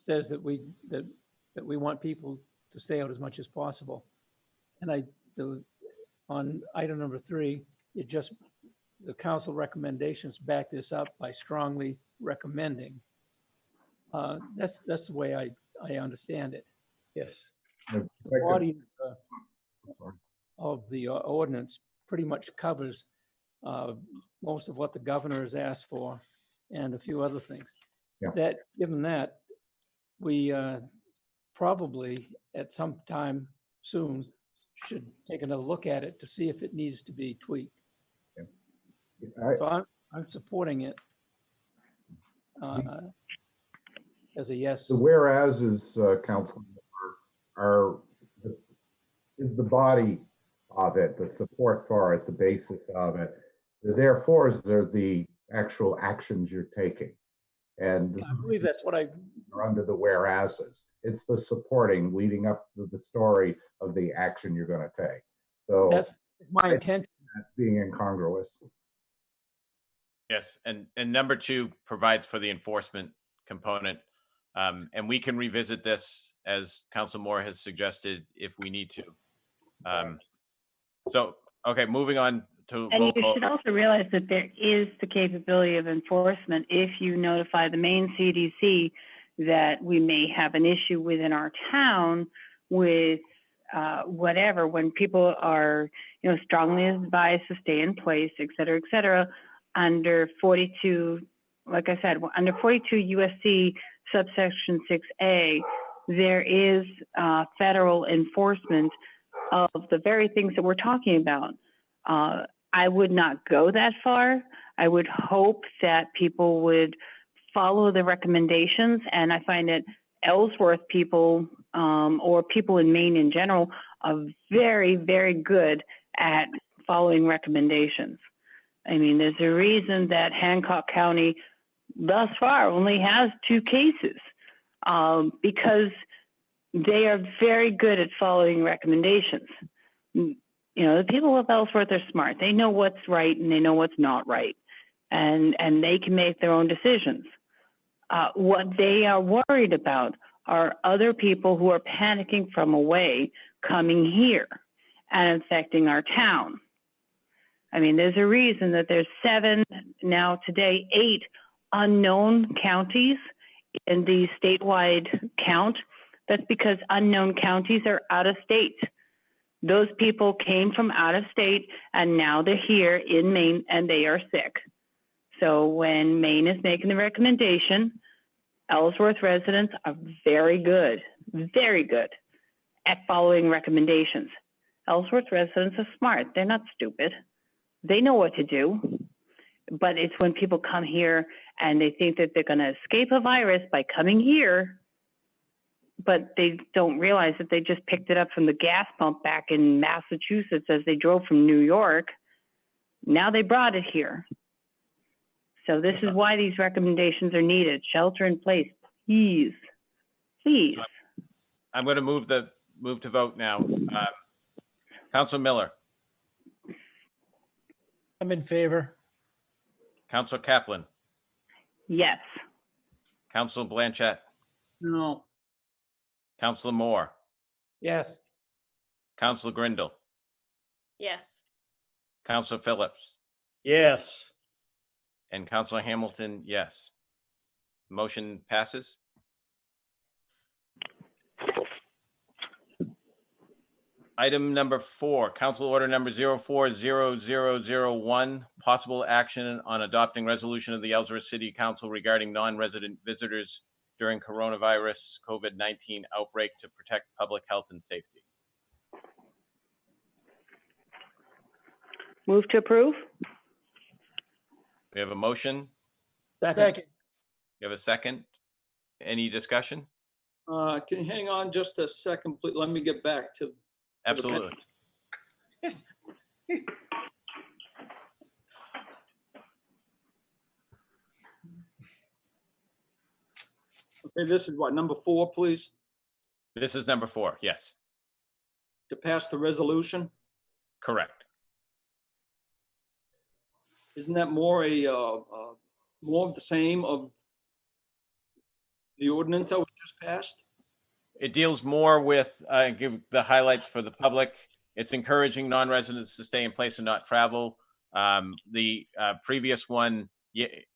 says that we want people to stay out as much as possible. And on item number 3, the council recommendations back this up by strongly recommending. That's the way I understand it. Yes. The body of the ordinance pretty much covers most of what the governor has asked for and a few other things. Yeah. Given that, we probably at some time soon should take another look at it to see if it needs to be tweaked. So I'm supporting it as a yes. The whereases, Council, is the body of it, the support for it, the basis of it. The therefores are the actual actions you're taking. And I believe that's what I are under the whereases. It's the supporting leading up to the story of the action you're going to take. So that's my intention. Being incongruous. Yes, and number 2 provides for the enforcement component, and we can revisit this as Council Moore has suggested if we need to. So, okay, moving on to And roll you call. should also realize that there is the capability of enforcement if you notify the main CDC that we may have an issue within our town with whatever, when people are, strongly advised to stay in place, et cetera, under 42, like I said, under 42 USC subsection 6A, there is federal enforcement of the very things that we're talking about. I would not go that far. I would hope that people would follow the recommendations, and I find that Ellsworth people or people in Maine in general are very, very good at following recommendations. I mean, there's a reason that Hancock County thus far only has 2 cases because they are very good at following recommendations. The people of Ellsworth are smart. They know what's right and they know what's not right, and they can make their own decisions. What they are worried about are other people who are panicking from away coming here and affecting our town. I mean, there's a reason that there's 7, now today 8 unknown counties in the statewide count. That's because unknown counties are out of state. Those people came from out of state and now they're here in Maine and they are sick. So when Maine is making the recommendation, Ellsworth residents are very good at following recommendations. Ellsworth residents are smart. They're not stupid. They know what to do. But it's when people come here and they think that they're going to escape a virus by coming here, but they don't realize that they just picked it up from the gas pump back in Massachusetts as they drove from New York. Now they brought it here. So this is why these recommendations are needed. Shelter in place, please, please. So I'm going to move to vote now. Council Miller, I'm in favor. Council Kaplan, Yes. Council Blanchett, No. Council Moore, Yes. Council Grindle, Yes. Council Phillips, Yes. and Council Hamilton, yes. Motion passes. Item number 4, Council Order number 040001, possible action on adopting resolution of the Ellsworth City Council regarding non-resident visitors during coronavirus COVID-19 outbreak to protect public health and safety. Move to approve? We have a motion. Second. We have a second. Any discussion? Can you hang on just a second, please? Let me get back to. Absolutely. Okay, this is what, number 4, please, This is number 4. Yes, to pass the resolution. correct. Isn't that more more of the same of the ordinance that was just passed? It deals more with, give the highlights for the public. It's encouraging non-residents to stay in place and not travel. The previous one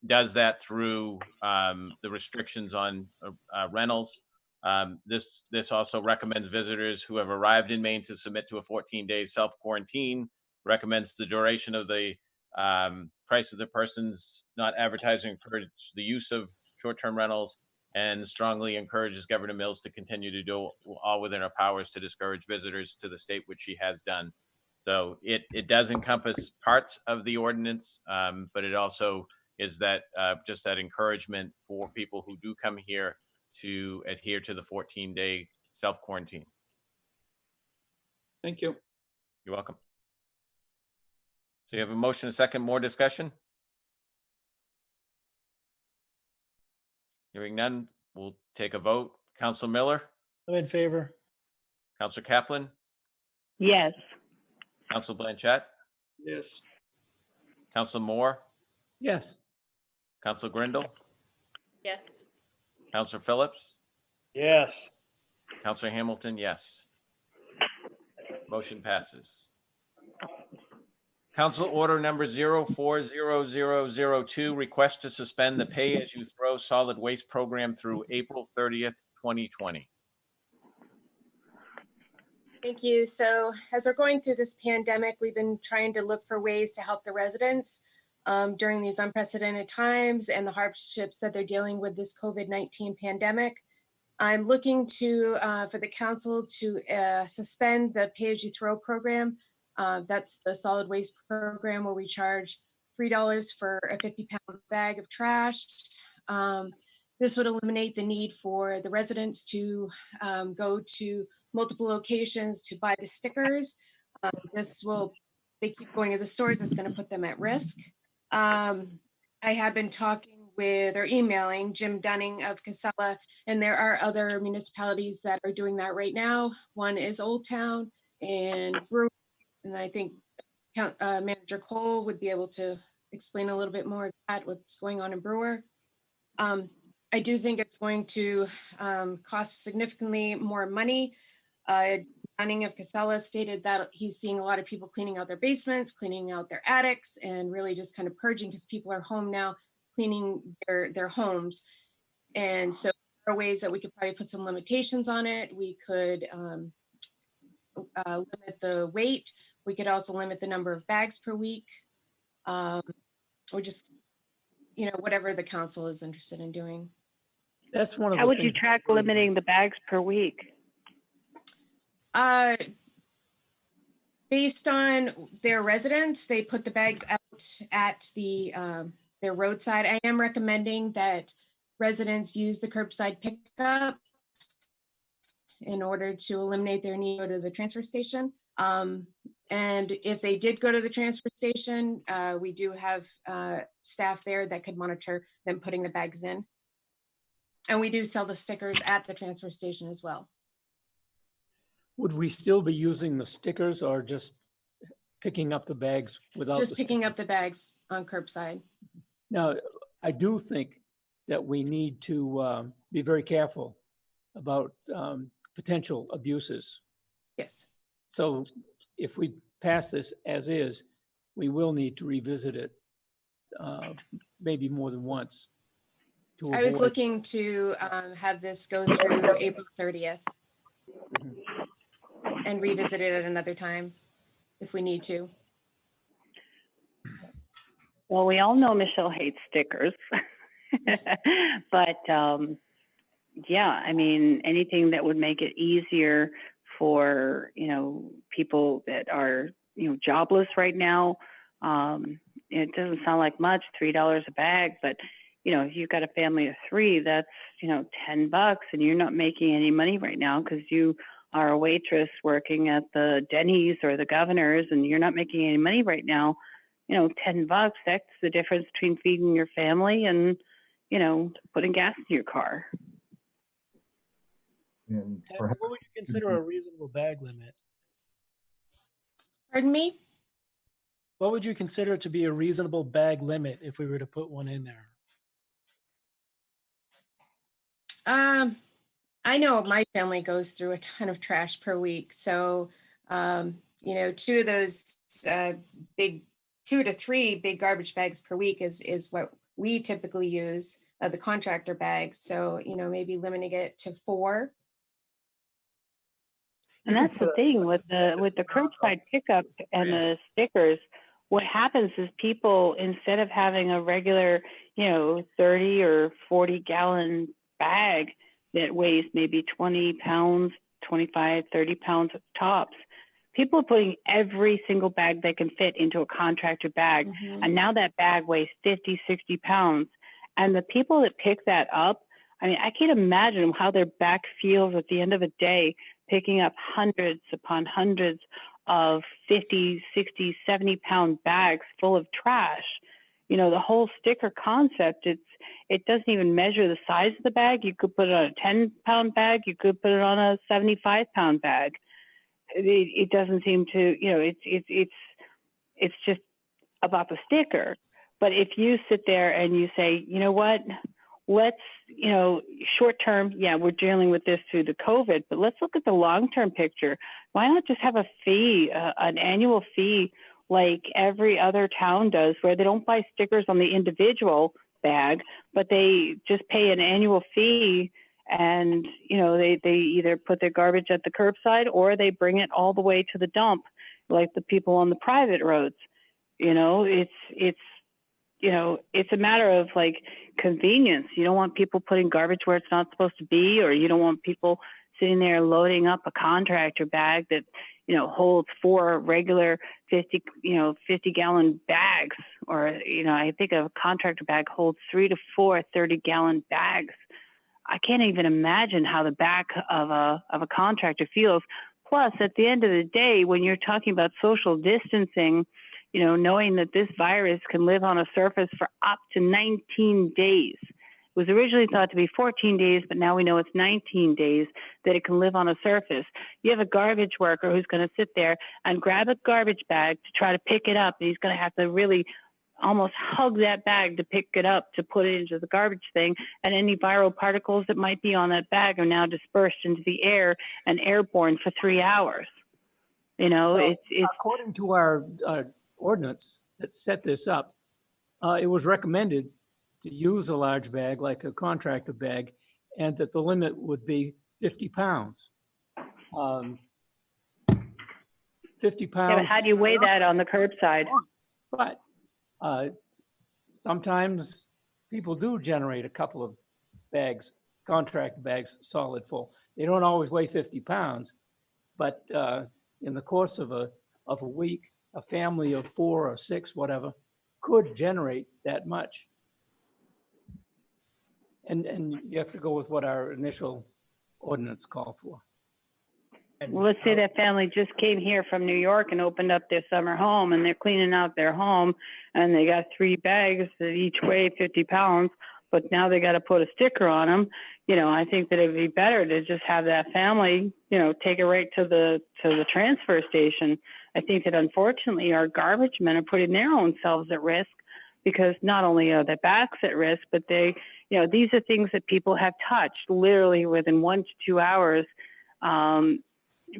does that through the restrictions on rentals. This also recommends visitors who have arrived in Maine to submit to a 14-day self-quarantine, recommends the duration of the prices of persons not advertising, encourage the use of short-term rentals, and strongly encourages Governor Mills to continue to do all within her powers to discourage visitors to the state, which she has done. So it does encompass parts of the ordinance, but it also is that just that encouragement for people who do come here to adhere to the 14-day self-quarantine. Thank you. You're welcome. So you have a motion, a second, more discussion? Hearing none, we'll take a vote. Council Miller, I'm in favor. Council Kaplan, Yes. Council Blanchett, Yes. Council Moore, Yes. Council Grindle, Yes. Council Phillips, Yes. Council Hamilton, yes. Motion passes. Council Order number 040002, request to suspend the pay-as-you-throw solid waste program through April 30th, 2020. Thank you. So as we're going through this pandemic, we've been trying to look for ways to help the residents during these unprecedented times and the hardships that they're dealing with this COVID-19 pandemic. I'm looking to for the council to suspend the pay-as-you-throw program. That's the solid waste program where we charge $3 for a 50-pound bag of trash. This would eliminate the need for the residents to go to multiple locations to buy the stickers. They keep going to the stores, it's gonna put them at risk. I have been talking with or emailing Jim Dunning of Casella, and there are other municipalities that are doing that right now. One is Old Town and Brewer, and I think Manager Cole would be able to explain a little bit more of that, what's going on in Brewer. I do think it's going to cost significantly more money. Dunning of Casella stated that he's seeing a lot of people cleaning out their basements, cleaning out their attics, and really just kind of purging because people are home now, cleaning their homes. And so there are ways that we could probably put some limitations on it. We could limit the weight. We could also limit the number of bags per week. Or just, whatever the council is interested in doing. That's one of How the would you things. track limiting the bags per week? Based on their residents, they put the bags out at their roadside. I am recommending that residents use the curbside pickup in order to eliminate their need to go to the transfer station. And if they did go to the transfer station, we do have staff there that could monitor them putting the bags in. And we do sell the stickers at the transfer station as well. Would we still be using the stickers or just picking up the bags without? Just picking up the bags on curbside. Now, I do think that we need to be very careful about potential abuses. Yes. So if we pass this as is, we will need to revisit it maybe more than once. I was looking to have this go through April 30th and revisit it at another time if we need to. Well, we all know Michelle hates stickers, but yeah, I mean, anything that would make it easier for, people that are, jobless right now. It doesn't sound like much, $3 a bag, but if you've got a family of 3, that's, $10, and you're not making any money right now because you are a waitress working at the Denny's or the Governor's and you're not making any money right now. $10, that's the difference between feeding your family and, putting gas in your car. And Ted, perhaps, what would you consider a reasonable bag limit? Pardon me? What would you consider to be a reasonable bag limit if we were to put one in there? I know my family goes through a ton of trash per week. So, 2 of those 2 to 3 big garbage bags per week is what we typically use, the contractor bags. So, maybe limiting it to 4. And that's the thing with the curbside pickup and the stickers. What happens is people, instead of having a regular, 30 or 40 gallon bag that weighs maybe 20 pounds, 25, 30 pounds at tops, people are putting every single bag they can fit into a contractor bag. Mm-hmm. And now that bag weighs 50, 60 pounds. And the people that pick that up, I mean, I can't imagine how their back feels at the end of the day, picking up hundreds upon hundreds of 50, 60, 70 pound bags full of trash. The whole sticker concept, it doesn't even measure the size of the bag. You could put it on a 10-pound bag. You could put it on a 75-pound bag. It doesn't seem to, it's just about the sticker. But if you sit there and you say, you know what, let's, short term, yeah, we're dealing with this through the COVID, but let's look at the long-term picture. Why not just have a fee, an annual fee like every other town does, where they don't buy stickers on the individual bag, but they just pay an annual fee, and they either put their garbage at the curbside or they bring it all the way to the dump, like the people on the private roads. It's a matter of like convenience. You don't want people putting garbage where it's not supposed to be, or you don't want people sitting there loading up a contractor bag that holds 4 regular 50 gallon bags, or I think a contractor bag holds 3 to 4 30-gallon bags. I can't even imagine how the back of a contractor feels. Plus, at the end of the day, when you're talking about social distancing, knowing that this virus can live on a surface for up to 19 days. It was originally thought to be 14 days, but now we know it's 19 days that it can live on a surface. You have a garbage worker who's going to sit there and grab a garbage bag to try to pick it up, and he's going to have to really almost hug that bag to pick it up, to put it into the garbage thing, and any viral particles that might be on that bag are now dispersed into the air and airborne for 3 hours. Well, it's according to our ordinance that set this up, it was recommended to use a large bag like a contractor bag, and that the limit would be 50 pounds. 50 Yeah, but pounds. how do you weigh that on the curbside? But sometimes people do generate a couple of bags, contract bags, solid full. They don't always weigh 50 pounds, but in the course of a week, a family of 4 or 6, whatever, could generate that much. And you have to go with what our initial ordinance called for. And Well, let's say that family just came here from New York and opened up their summer home, and they're cleaning out their home, and they got 3 bags that each weigh 50 pounds, but now they got to put a sticker on them. You know, I think that it'd be better to just have that family, you know, take it right to the transfer station. I think that unfortunately our garbage men are putting their own selves at risk, because not only are their backs at risk, but they, you know, these are things that people have touched literally within 1 to 2 hours.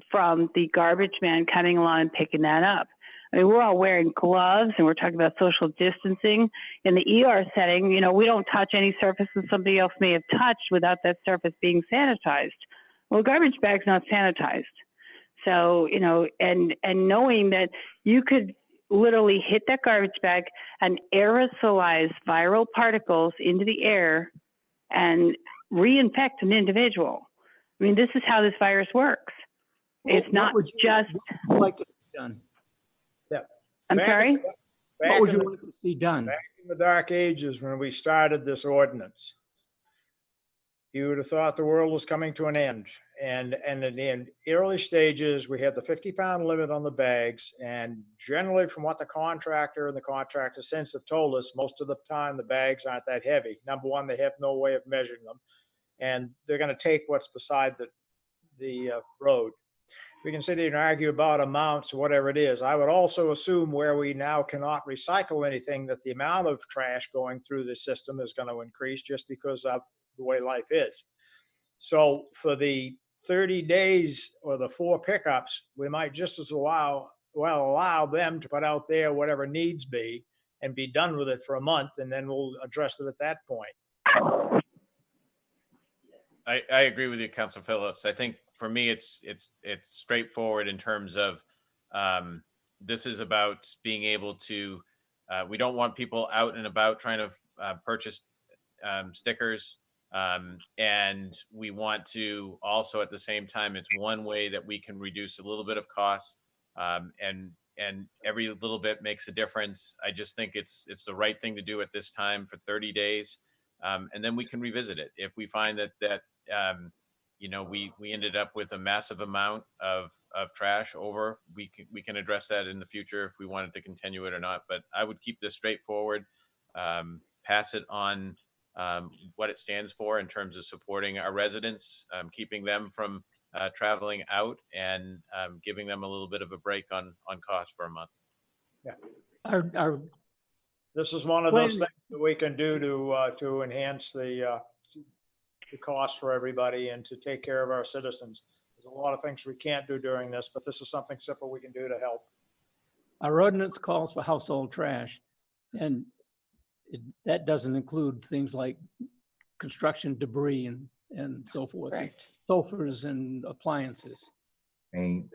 From the garbage man coming along and picking that up. I mean, we're all wearing gloves and we're talking about social distancing. In the ER setting, you know, we don't touch any surface that somebody else may have touched without that surface being sanitized. Well, garbage bag's not sanitized. So, you know, and knowing that you could literally hit that garbage bag and aerosolize viral particles into the air and reinfect an individual. I mean, this is how this virus works. It's What not would you just, like to see done? yeah, I'm back sorry? in- back What would in you the- like to see done? Back in the dark ages when we started this ordinance, you would have thought the world was coming to an end. And in the early stages, we had the 50-pound limit on the bags. And generally, from what the contractor and the contractor since have told us, most of the time the bags aren't that heavy. Number one, they have no way of measuring them. And they're going to take what's beside the road. We can sit here and argue about amounts or whatever it is. I would also assume where we now cannot recycle anything, that the amount of trash going through the system is going to increase just because of the way life is. So for the 30 days or the 4 pickups, we might just as allow them to put out there whatever needs be and be done with it for a month, and then we'll address it at that point. I agree with you, Councilor Phillips. I think for me, it's straightforward in terms of this is about being able to. We don't want people out and about trying to purchase stickers, and we want to also at the same time. It's one way that we can reduce a little bit of costs, and every little bit makes a difference. I just think it's the right thing to do at this time for 30 days. And then we can revisit it if we find that you know we ended up with a massive amount of trash over. We can address that in the future if we wanted to continue it or not. But I would keep this straightforward, pass it on what it stands for in terms of supporting our residents, keeping them from traveling out, and giving them a little bit of a break on cost for a month. Yeah. Our This is one of those things that we can do to enhance the cost for everybody and to take care of our citizens. There's a lot of things we can't do during this, but this is something simple we can do to help. Our ordinance calls for household trash, and that doesn't include things like construction debris and so forth. Correct. Sofas and appliances. Paint.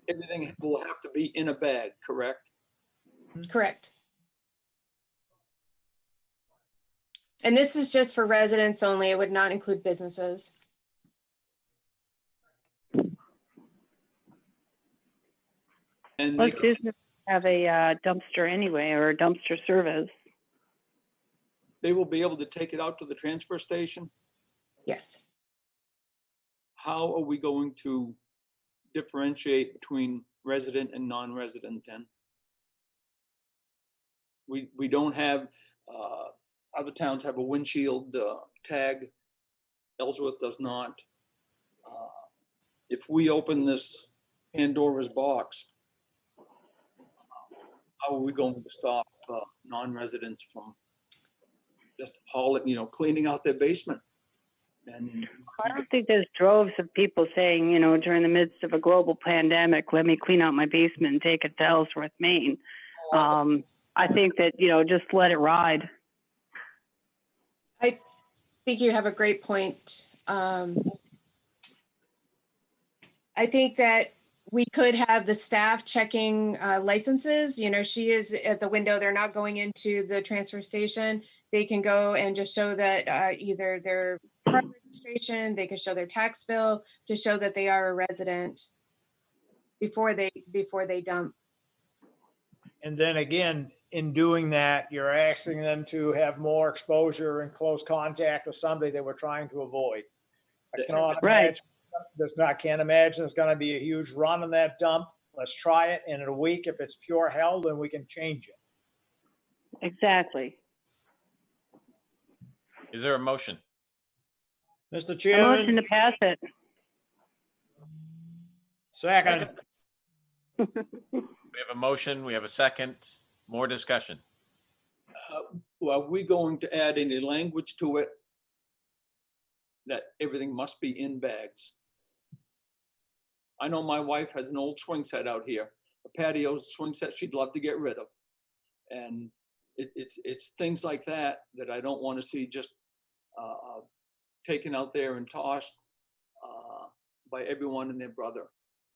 Everything will have to be in a bag, correct? Correct. And this is just for residents only. It would not include businesses. And Most businesses have a dumpster anyway, or a dumpster service. they will be able to take it out to the transfer station. Yes. How are we going to differentiate between resident and non-resident then? We don't have, other towns have a windshield tag. Ellsworth does not. If we open this Pandora's box, how are we going to stop non-residents from just hauling, cleaning out their basement? And I don't think there's droves of people saying, you know, during the midst of a global pandemic, let me clean out my basement and take it to Ellsworth, Maine. I think that, you know, just let it ride. I think you have a great point. I think that We could have the staff checking licenses. You know, she is at the window. They're not going into the transfer station. They can go and just show that either their car registration, they can show their tax bill to show that they are a resident before they dump. And then again, in doing that, you're asking them to have more exposure and close contact with somebody that we're trying to avoid. I cannot Right. imagine, can't imagine it's gonna be a huge run on that dump. Let's try it, and in a week, if it's pure hell, then we can change it. Exactly. Is there a motion? Mr. A motion Chairman, to pass it. second. We have a motion. We have a second. More discussion. Well, are we going to add any language to it that everything must be in bags? I know my wife has an old swing set out here, a patio swing set she'd love to get rid of. And it's things like that that I don't want to see just taken out there and tossed by everyone and their brother,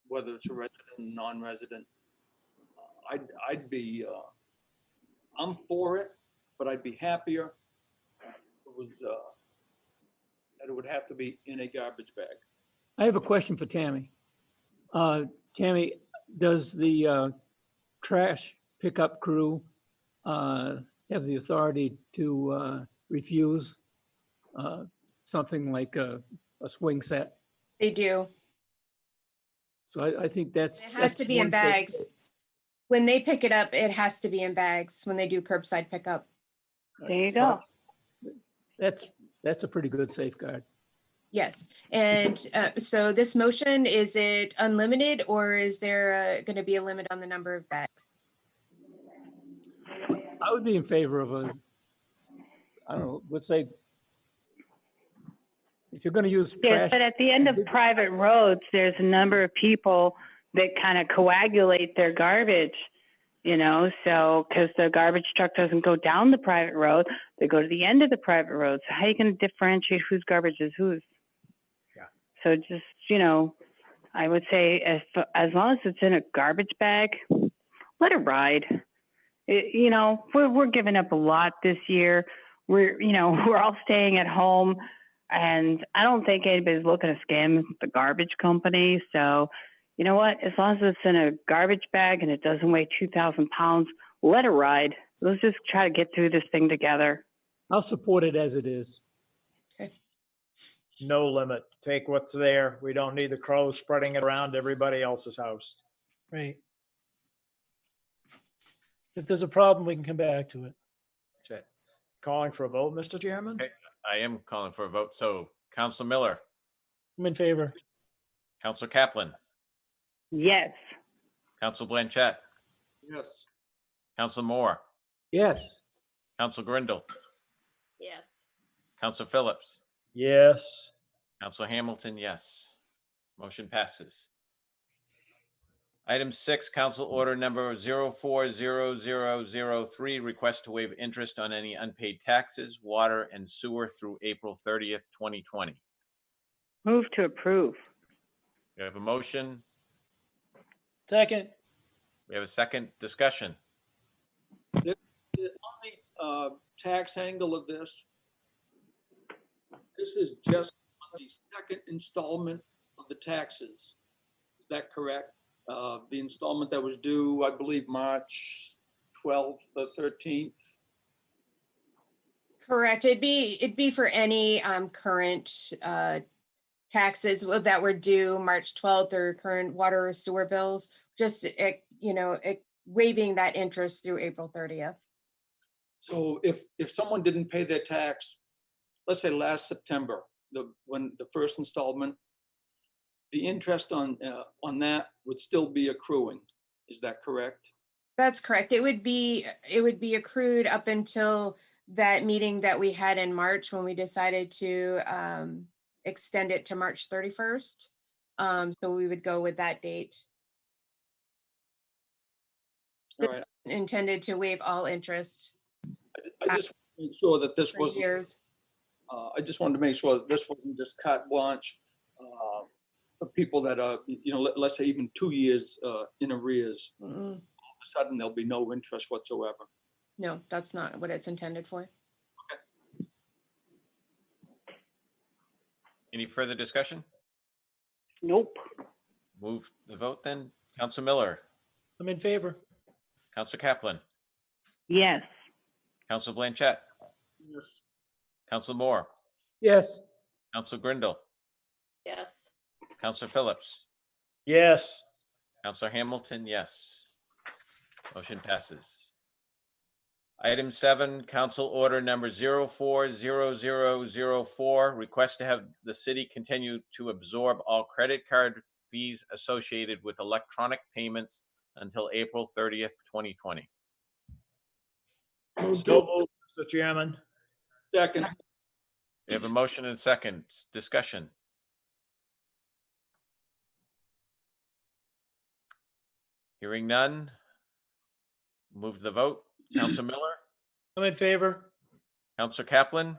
whether it's a resident or non-resident. I'd be, I'm for it, but I'd be happier if it was, that it would have to be in a garbage bag. I have a question for Tammy. Tammy, does the trash pickup crew have the authority to refuse something like a swing set? They do. So I think that's. It has to be in one thing. bags. When they pick it up, it has to be in bags when they do curbside pickup. There you So go. That's a pretty good safeguard. Yes. And so this motion, is it unlimited or is there going to be a limit on the number of bags? I would be in favor of I don't know, let's say, if you're going to use Yes, trash. but at the end of private roads, there's a number of people that kind of coagulate their garbage, you know, so because the garbage truck doesn't go down the private road, they go to the end of the private road. So how are you going to differentiate whose garbage is whose? Yeah. So just, you know, I would say as long as it's in a garbage bag, let it ride. You know, we're giving up a lot this year. We're all staying at home, and I don't think anybody's looking to scam the garbage company. So, you know what? As long as it's in a garbage bag and it doesn't weigh 2,000 pounds, let it ride. Let's just try to get through this thing together. I'll support it as it is. No limit. Take what's there. We don't need the crows spreading it around everybody else's house. Right. If there's a problem, we can come back to it. That's it. Calling for a vote, Mr. Chairman? Okay. I am calling for a vote. So Councilor Miller, I'm in favor. Councilor Kaplan, Yes. Councilor Blanchett, Yes. Councilor Moore, Yes. Councilor Grindle, Yes. Councilor Phillips, Yes. Councilor Hamilton, yes. Motion passes. Item 6, Council Order Number 040003, request to waive interest on any unpaid taxes, water, and sewer through April 30th, 2020. Move to approve. We have a motion. Second. We have a second. Discussion. The only tax angle of this is just on the second installment of the taxes. Is that correct? The installment that was due, I believe, March 12th or 13th. Correct. It'd be for any current taxes that were due March 12th or current water or sewer bills, just, waiving that interest through April 30th. So if someone didn't pay their tax, let's say last September, when the first installment, the interest on that would still be accruing. Is that correct? That's correct. It would be accrued up until that meeting that we had in March when we decided to extend it to March 31st. So we would go with that date. All It's right. intended to waive all interest I just want to make sure that this for wasn't. years. I just wanted to make sure that this wasn't just carte blanche of people that are, let's say even 2 years in arrears, Mm-mm. all of a sudden there'll be no interest whatsoever. No, that's not what it's intended for. Any further discussion? Nope. Move the vote then. Council Miller, I'm in favor. Council Kaplan, Yes. Council Blanchett, Yes. Council Moore, Yes. Council Grindle, Yes. Council Phillips, Yes. Councilor Hamilton, yes. Motion passes. Item 7, Council Order number 040004, request to have the city continue to absorb all credit card fees associated with electronic payments until April 30th, 2020. So moved, Mr. Chairman. Second. We have a motion and a second. Discussion. Hearing none. Move the vote. Council Miller, I'm in favor. Council Kaplan,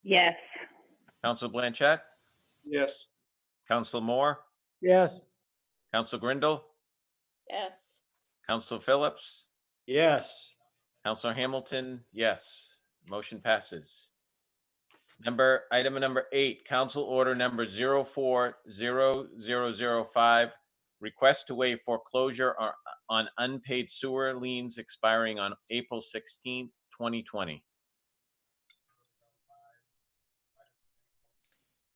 Yes. Council Blanchett, Yes. Council Moore, Yes. Council Grindle, Yes. Council Phillips, Yes. Councilor Hamilton, yes. Motion passes. Item number 8, Council Order number 040005, request to waive foreclosure on unpaid sewer liens expiring on April 16th, 2020.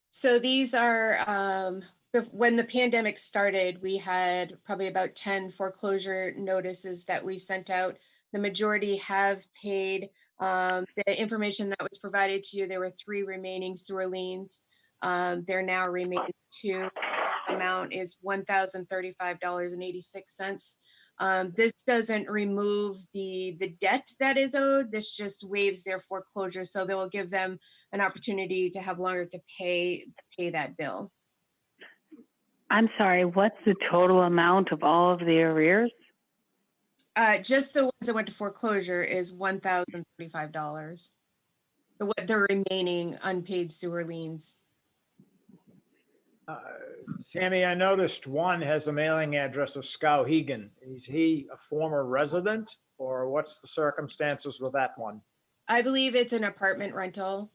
So these are, when the pandemic started, we had probably about 10 foreclosure notices that we sent out. The majority have paid. The information that was provided to you, there were 3 remaining sewer liens. There now remain 2. Amount is $1,035.86. This doesn't remove the debt that is owed. This just waives their foreclosure, so they will give them an opportunity to have longer to pay that bill. I'm sorry, what's the total amount of all of the arrears? Just the ones that went to foreclosure is $1,035. The remaining unpaid sewer liens. Sammy, I noticed one has a mailing address of Skowhegan. Is he a former resident, or what's the circumstances with that one? I believe it's an apartment rental.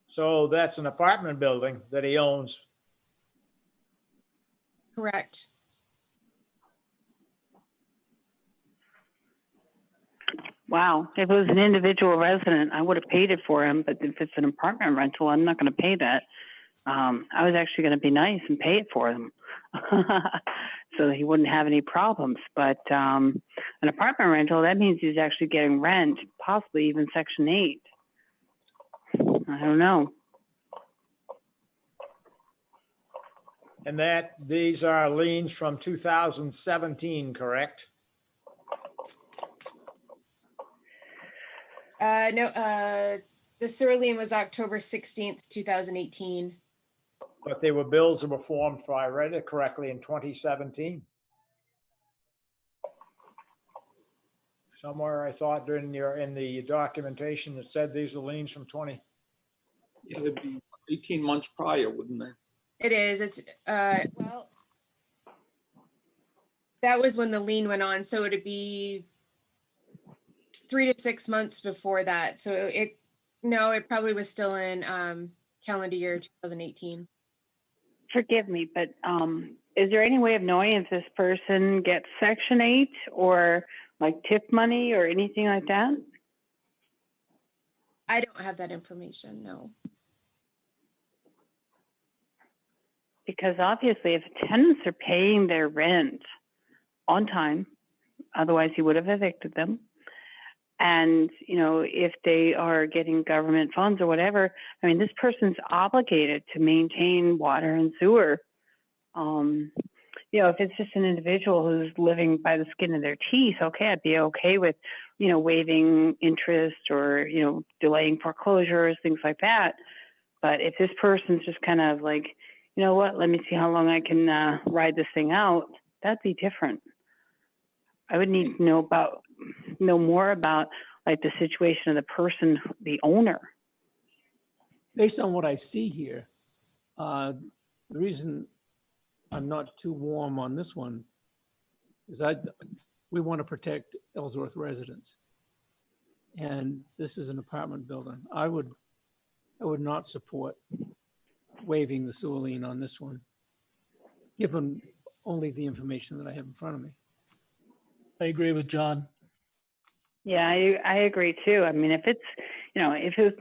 So that's an apartment building that he owns. Correct. Wow, if it was an individual resident, I would have paid it for him, but if it's an apartment rental, I'm not gonna pay that. I was actually gonna be nice and pay it for him. So he wouldn't have any problems, but, an apartment rental, that means he's actually getting rent, possibly even Section 8. I don't know. And that these are liens from 2017, correct? No, the sewer lien was October 16th, 2018. But they were bills that were formed, if I read it correctly, in 2017. Somewhere I thought in the documentation that said these are liens from 20. Yeah, it'd be 18 months prior, wouldn't they? It is, it's, well, that was when the lien went on, so it'd be 3 to 6 months before that. So it probably was still in calendar year 2018. Forgive me, but is there any way of knowing if this person gets Section 8 or like tip money or anything like that? I don't have that information, no. Because obviously if tenants are paying their rent on time, otherwise he would have evicted them. And, if they are getting government funds or whatever, I mean, this person's obligated to maintain water and sewer. If it's just an individual who's living by the skin of their teeth, okay, I'd be okay with, waiving interest or, delaying foreclosures, things like that. But if this person's just kind of like, you know what, let me see how long I can ride this thing out, that'd be different. I would need to know more about like the situation of the person, the owner. Based on what I see here, the the reason I'm not too warm on this one is we want to protect Ellsworth residents. And this is an apartment building. I would not support waiving the sewer lien on this one, given only the information that I have in front of me. I agree with John. Yeah, I agree too. I mean, if it's,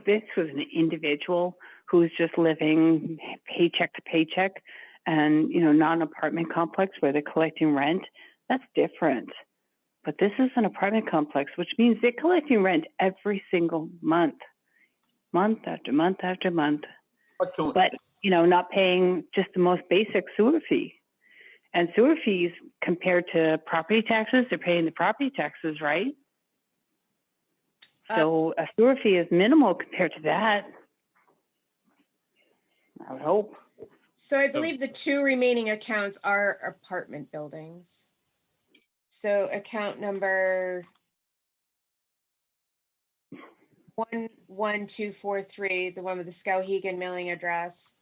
this was an individual who's just living paycheck to paycheck and, not an apartment complex where they're collecting rent, that's different. But this is an apartment complex, which means they're collecting rent every single month, month after month after month. But, not paying just the most basic sewer fee. And sewer fees compared to property taxes, they're paying the property taxes, right? So a sewer fee is minimal compared to that. I would hope. So I believe the two remaining accounts are apartment buildings. So account number 11243, the one with the Skowhegan mailing address.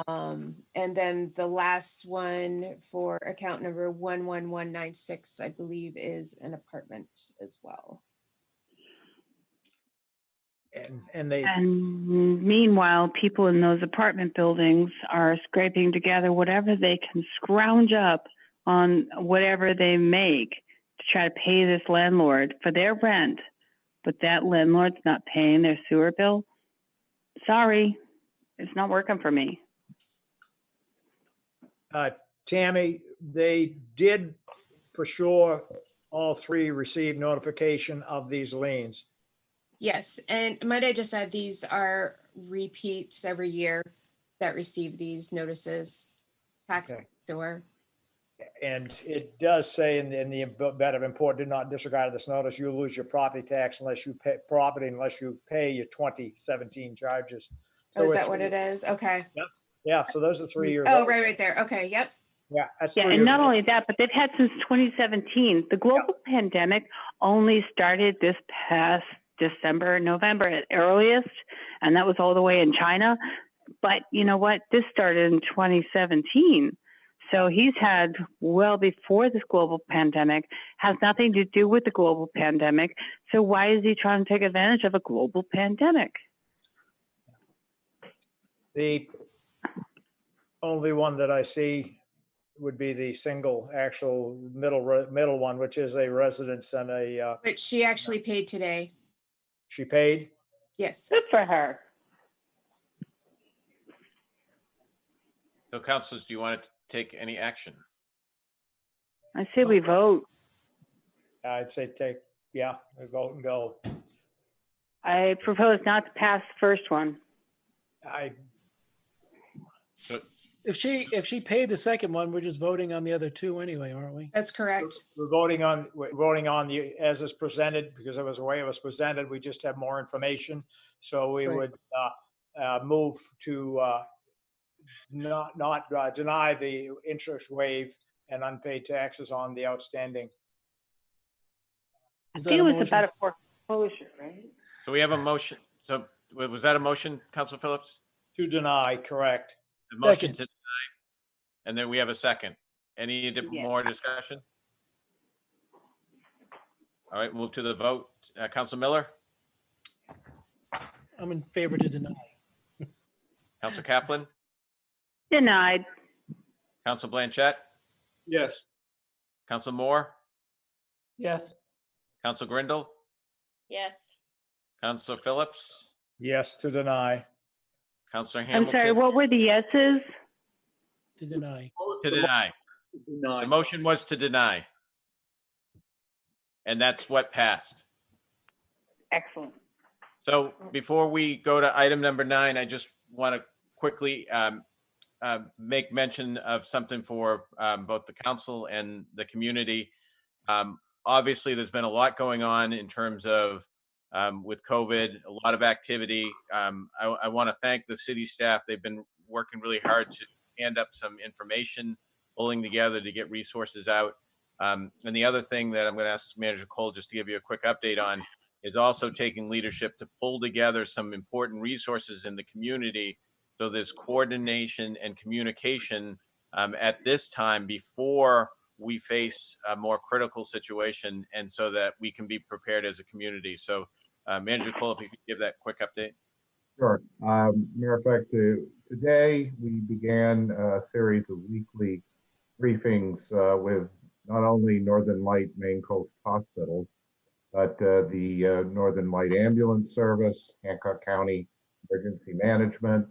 And then the last one for account number 11196, I believe, is an apartment as well. And they, And meanwhile, people in those apartment buildings are scraping together whatever they can scrounge up on whatever they make to try to pay this landlord for their rent. But that landlord's not paying their sewer bill. Sorry, it's not working for me. Tammy, they did for sure, all three receive notification of these liens. Yes, and might I just add, these are repeats every year that receive these notices, tax Okay. sewer. And it does say in the bed of import, do not disregard this notice. You'll lose your property tax unless you pay your 2017 charges. Oh, is it's- that what it is? Okay. Yeah, so those are 3 years. Oh, old. right there. Okay, yep. Yeah, that's Yeah, 3 and years. not old. only that, but they've had since 2017. The global pandemic only started this past December, November at earliest, and that was all the way in China. But you know what? This started in 2017. So he's had well before this global pandemic, has nothing to do with the global pandemic. So why is he trying to take advantage of a global pandemic? The only one that I see would be the single actual middle one, which is a residence and But she actually paid today. she paid. Yes. Good for her. So councilors, do you want to take any action? I say we vote. I'd say we vote and go. I propose not to pass the first one. So If she paid the second one, we're just voting on the other two anyway, aren't we? That's correct. We're voting on the as is presented because it was the way it was presented. We just have more information, so we Right. would move to not deny the interest waive and unpaid taxes on the outstanding. I Is think that it a was motion? about a foreclosure, right? so we have a motion. So was that a motion, Council Phillips? To deny, correct. The motion Second. to deny, and then we have a second. Any more discussion? All right, move to the vote. Council Miller, I'm in favor to deny. Council Kaplan, Denied. Council Blanchett, Yes. Council Moore, Yes. Council Grindle, Yes. Council Phillips, Yes, to deny. Councilor I'm Hamilton. sorry, what were the yeses? To deny. To deny. Deny. The motion was to deny. And that's what passed. Excellent. So before we go to item number 9, I just want to quickly make mention of something for both the council and the community. Obviously, there's been a lot going on in terms of with COVID, a lot of activity. I want to thank the city staff. They've been working really hard to hand up some information, pulling together to get resources out. And the other thing that I'm going to ask Manager Cole just to give you a quick update on is also taking leadership to pull together some important resources in the community So there's coordination and communication at this time before we face a more critical situation, and so that we can be prepared as a community. So Manager Cole, if you could give that quick update. Sure. Matter of fact, today we began a series of weekly briefings with not only Northern Light Maine Coast Hospital, but the Northern Light Ambulance Service, Hancock County Emergency Management,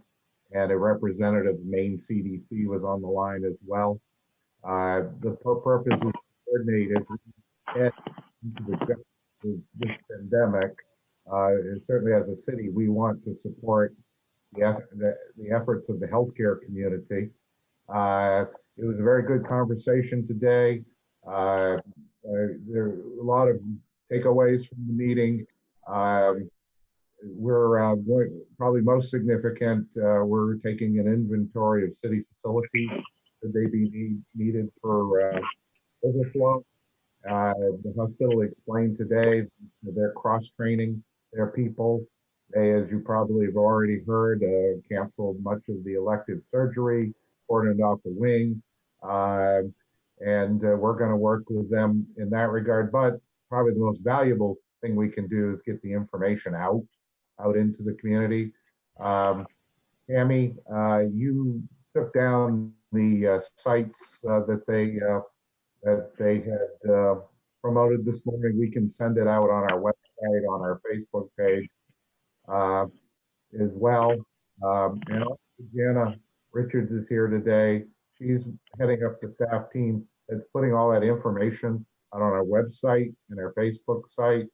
and a representative of Maine CDC was on the line as well. The purpose is to coordinate as we head into this pandemic. And certainly as a city, we want to support the efforts of the healthcare community. It was a very good conversation today. There are a lot of takeaways from the meeting. We're probably most significant, we're taking an inventory of city facilities. Should they be needed for overflow? The hospital explained today they're cross-training their people. They, as you probably have already heard, canceled much of the elective surgery, cordoned off the wing. And we're going to work with them in that regard. But probably the most valuable thing we can do is get the information out into the community. Tammy, you took down the sites that they had promoted this morning. We can send it out on our website, on our Facebook page as well. And also Jana Richards is here today. She's heading up the staff team that's putting all that information out on our website and our Facebook site.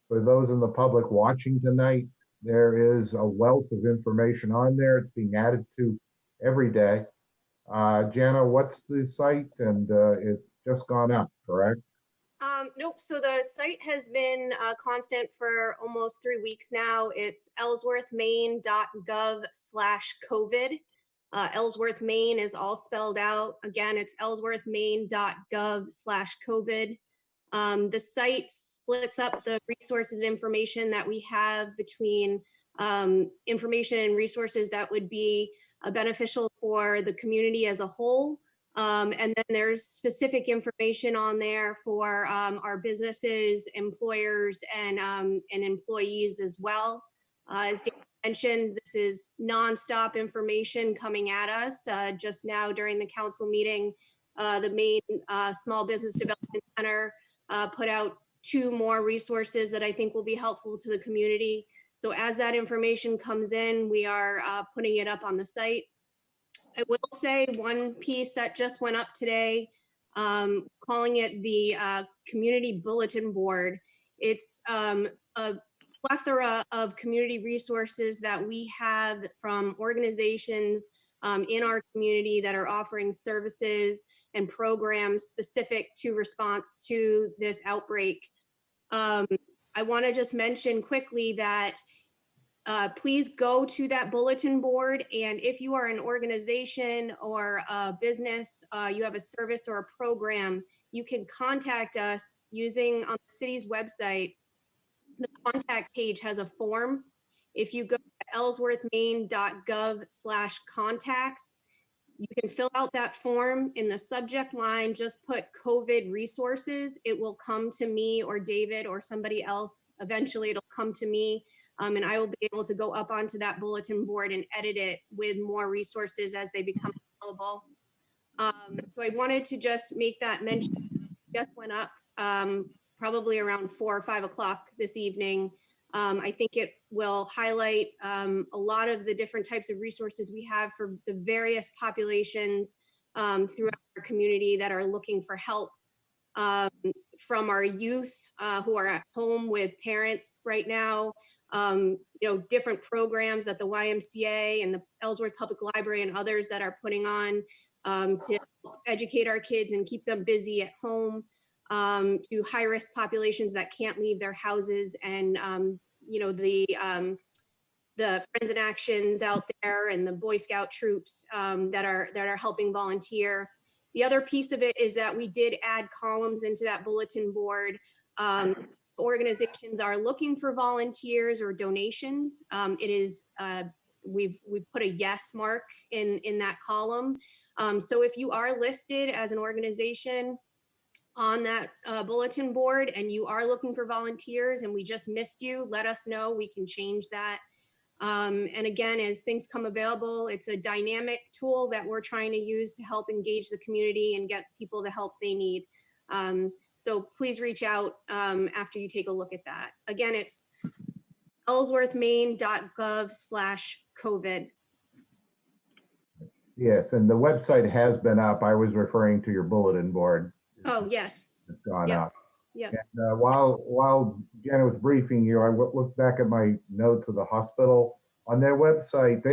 For those in the public watching tonight, there is a wealth of information on there. It's being added to every day. Jana, what's the site? And it's just gone up, correct? Nope. So the site has been constant for almost 3 weeks now. It's ellsworthmaine.gov/COVID. Ellsworth, Maine is all spelled out. Again, it's ellsworthmaine.gov/COVID. The site splits up the resources and information that we have between information and resources that would be beneficial for the community as a whole. And then there's specific information on there for our businesses, employers, and employees as well. As Dan mentioned, this is nonstop information coming at us. Just now during the council meeting, the Maine Small Business Development Center put out 2 more resources that I think will be helpful to the community. So as that information comes in, we are putting it up on the site. I will say one piece that just went up today, calling it the community bulletin board. It's a plethora of community resources that we have from organizations in our community that are offering services and programs specific to response to this outbreak. I want to just mention quickly that please go to that bulletin board. And if you are an organization or a business, you have a service or a program, you can contact us using on the city's website. The contact page has a form. If you go to ellsworthmaine.gov/contacts, you can fill out that form. In the subject line, just put COVID resources. It will come to me or David or somebody else. Eventually it'll come to me. And I will be able to go up onto that bulletin board and edit it with more resources as they become available. So I wanted to just make that mention. Just went up probably around 4 or 5 o'clock this evening. I think it will highlight a lot of the different types of resources we have for the various populations throughout our community that are looking for help. From our youth who are at home with parents right now, different programs that the YMCA and the Ellsworth Public Library and others that are putting on to educate our kids and keep them busy at home, to high-risk populations that can't leave their houses, and the Friends in Actions out there and the Boy Scout troops that are helping volunteer. The other piece of it is that we did add columns into that bulletin board. Organizations are looking for volunteers or donations. It is we've put a yes mark in that column. So if you are listed as an organization on that bulletin board and you are looking for volunteers and we just missed you, let us know. We can change that. And again, as things come available, it's a dynamic tool that we're trying to use to help engage the community and get people the help they need. So please reach out after you take a look at that. Again, it's ellsworthmaine.gov/COVID. Yes, and the website has been up. I was referring to your bulletin board. Oh, yes. It's gone Yep. up. Yep. And while Jenna was briefing you, I looked back at my notes of the hospital. On their website,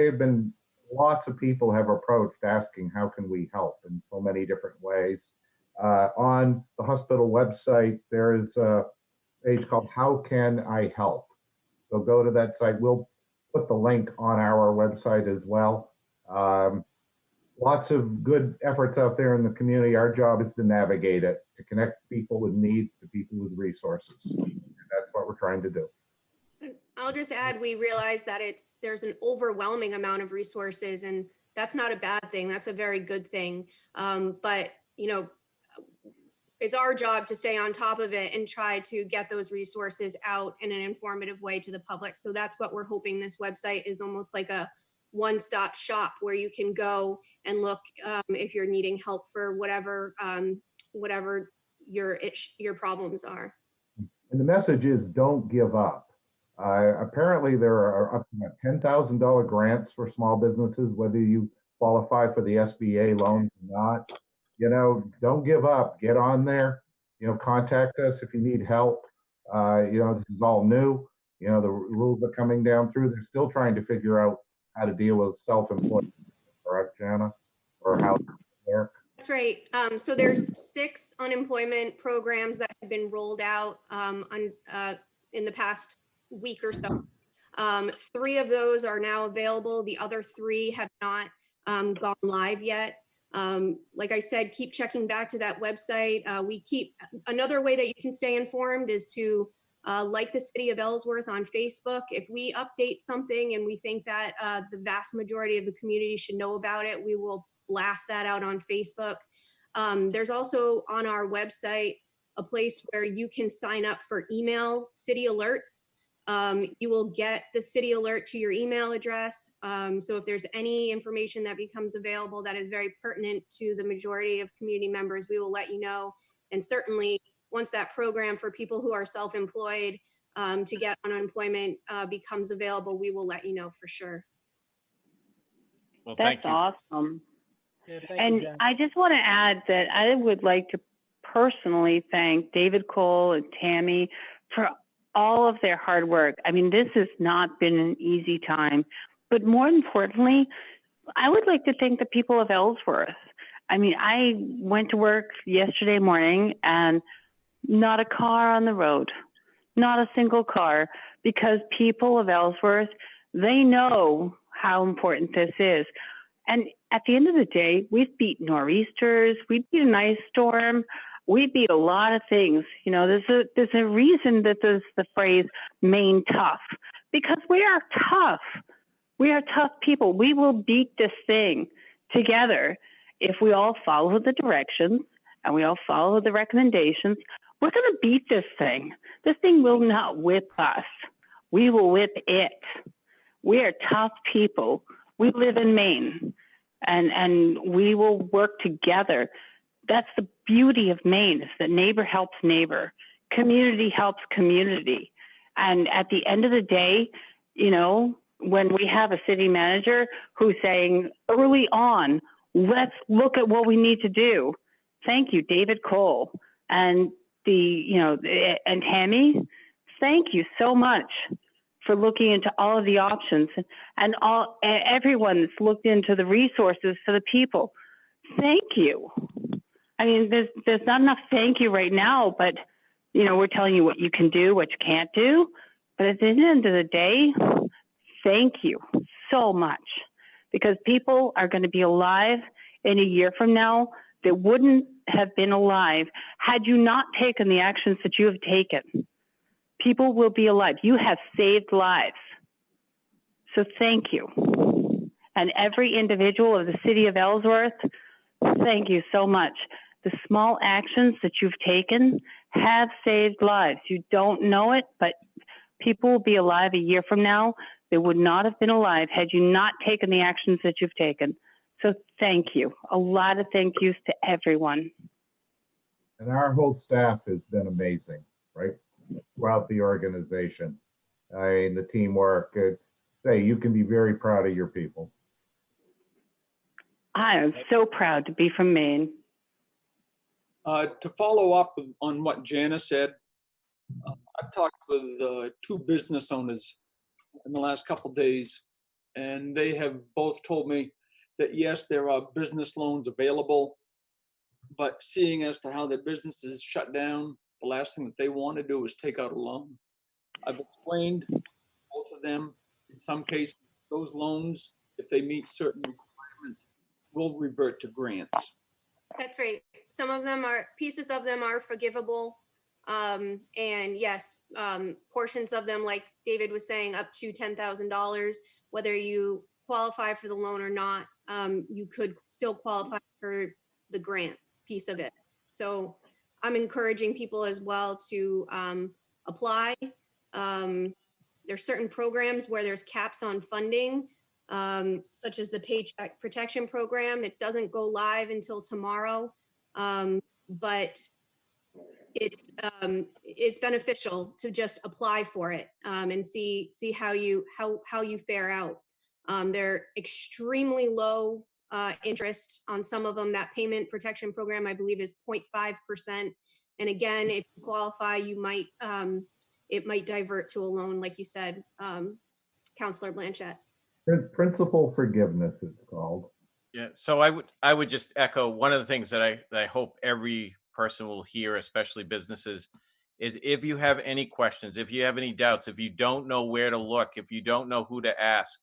lots of people have approached asking, how can we help in so many different ways. On the hospital website, there is a page called How Can I Help? So go to that site. We'll put the link on our website as well. Lots of good efforts out there in the community. Our job is to navigate it, to connect people with needs to people with resources. And that's what we're trying to do. I'll just add, we realize that there's an overwhelming amount of resources, and that's not a bad thing. That's a very good thing. But, it's our job to stay on top of it and try to get those resources out in an informative way to the public. So that's what we're hoping this website is, almost like a one-stop shop where you can go and look if you're needing help for whatever your problems are. And the message is, don't give up. Apparently there are up to $10,000 grants for small businesses, whether you qualify for the SBA loan or not. Don't give up. Get on there. Contact us if you need help. This is all new. The rules are coming down through. They're still trying to figure out how to deal with self-employed. Correct, Jana? Or how to work. That's right. So there's 6 unemployment programs that have been rolled out in the past week or so. 3 of those are now available. The other 3 have not gone live yet. Like I said, keep checking back to that website. Another way that you can stay informed is to like the City of Ellsworth on Facebook. If we update something and we think that the vast majority of the community should know about it, we will blast that out on Facebook. There's also on our website a place where you can sign up for email city alerts. You will get the city alert to your email address. So if there's any information that becomes available that is very pertinent to the majority of community members, we will let you know. And certainly once that program for people who are self-employed to get unemployment becomes available, we will let you know for sure. Well, That's thank you. awesome. Yeah, thank you, And Jen. I just want to add that I would like to personally thank David Cole and Tammy for all of their hard work. I mean, this has not been an easy time, but more importantly, I would like to thank the people of Ellsworth. I mean, I went to work yesterday morning and not a car on the road, not a single car, because people of Ellsworth, they know how important this is. And at the end of the day, we've beat nor'easters, we beat an ice storm, we beat a lot of things. There's a reason that there's the phrase Maine tough, because we are tough. We are tough people. We will beat this thing together if we all follow the directions and we all follow the recommendations. We're going to beat this thing. This thing will not whip us. We will whip it. We are tough people. We live in Maine, and we will work together. That's the beauty of Maine, is that neighbor helps neighbor. Community helps community. And at the end of the day, when we have a city manager who's saying early on, let's look at what we need to do. Thank you, David Cole. And and Tammy, thank you so much for looking into all of the options, and everyone that's looked into the resources for the people. Thank you. I mean, there's not enough thank you right now, but we're telling you what you can do, what you can't do. But at the end of the day, thank you so much, because people are going to be alive in a year from now that wouldn't have been alive had you not taken the actions that you have taken. People will be alive. You have saved lives. So thank you. and every individual of the city of Ellsworth, thank you so much. The small actions that you've taken have saved lives. You don't know it, but people will be alive a year from now. They would not have been alive had you not taken the actions that you've taken. So thank you. A lot of thank yous to everyone. And our whole staff has been amazing, right? Throughout the organization. I mean, the teamwork, say, you can be very proud of your people. I am so proud to be from Maine. To follow up on what Jana said, I've talked with 2 business owners in the last couple of days, and they have both told me that yes, there are business loans available, but seeing as to how their businesses shut down, the last thing that they want to do is take out a loan. I've explained both of them. In some cases, those loans, if they meet certain requirements, will revert to grants. That's right. Some of them are, pieces of them are forgivable. And yes, portions of them, like David was saying, up to $10,000, whether you qualify for the loan or not, you could still qualify for the grant piece of it. So I'm encouraging people as well to apply. There's certain programs where there's caps on funding, such as the Paycheck Protection Program. It doesn't go live until tomorrow, but it's beneficial to just apply for it and see how you fare out. They're extremely low interest on some of them. That Payment Protection Program, I believe, is 0.5%. And again, if you qualify, you might it might divert to a loan, like you said, Counselor Blanchett. Principal forgiveness, it's called. Yeah, so I would just echo one of the things that I hope every person will hear, especially businesses, is if you have any questions, if you have any doubts, if you don't know where to look, if you don't know who to ask,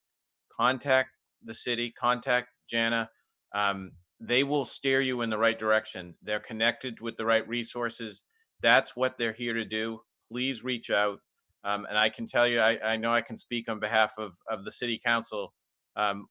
contact the city, contact Jana. They will steer you in the right direction. They're connected with the right resources. That's what they're here to do. Please reach out. And I can tell you, I know I can speak on behalf of the city council.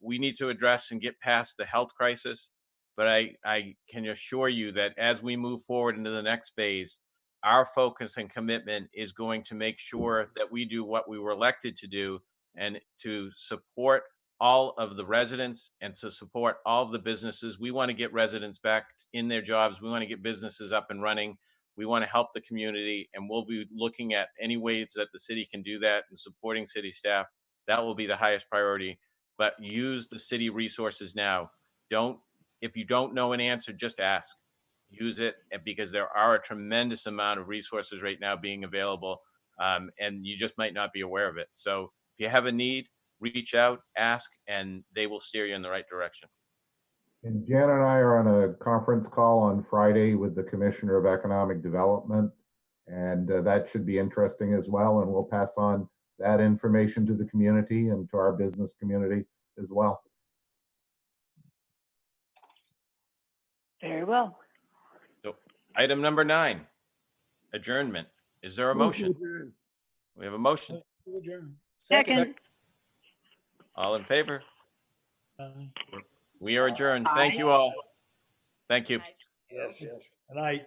We need to address and get past the health crisis. But I can assure you that as we move forward into the next phase, our focus and commitment is going to make sure that we do what we were elected to do, and to support all of the residents and to support all of the businesses. We want to get residents back in their jobs. We want to get businesses up and running. We want to help the community, and we'll be looking at any ways that the city can do that and supporting city staff. That will be the highest priority. But use the city resources now. If you don't know an answer, just ask. Use it, because there are a tremendous amount of resources right now being available, and you just might not be aware of it. So if you have a need, reach out, ask, and they will steer you in the right direction. And Jan and I are on a conference call on Friday with the Commissioner of Economic Development, and that should be interesting as well. And we'll pass on that information to the community and to our business community as well. Very well. So item number 9, adjournment. Is there a motion? We have a motion. Second. All in favor? We are adjourned. Thank you all. Thank you. Yes, yes. Good night.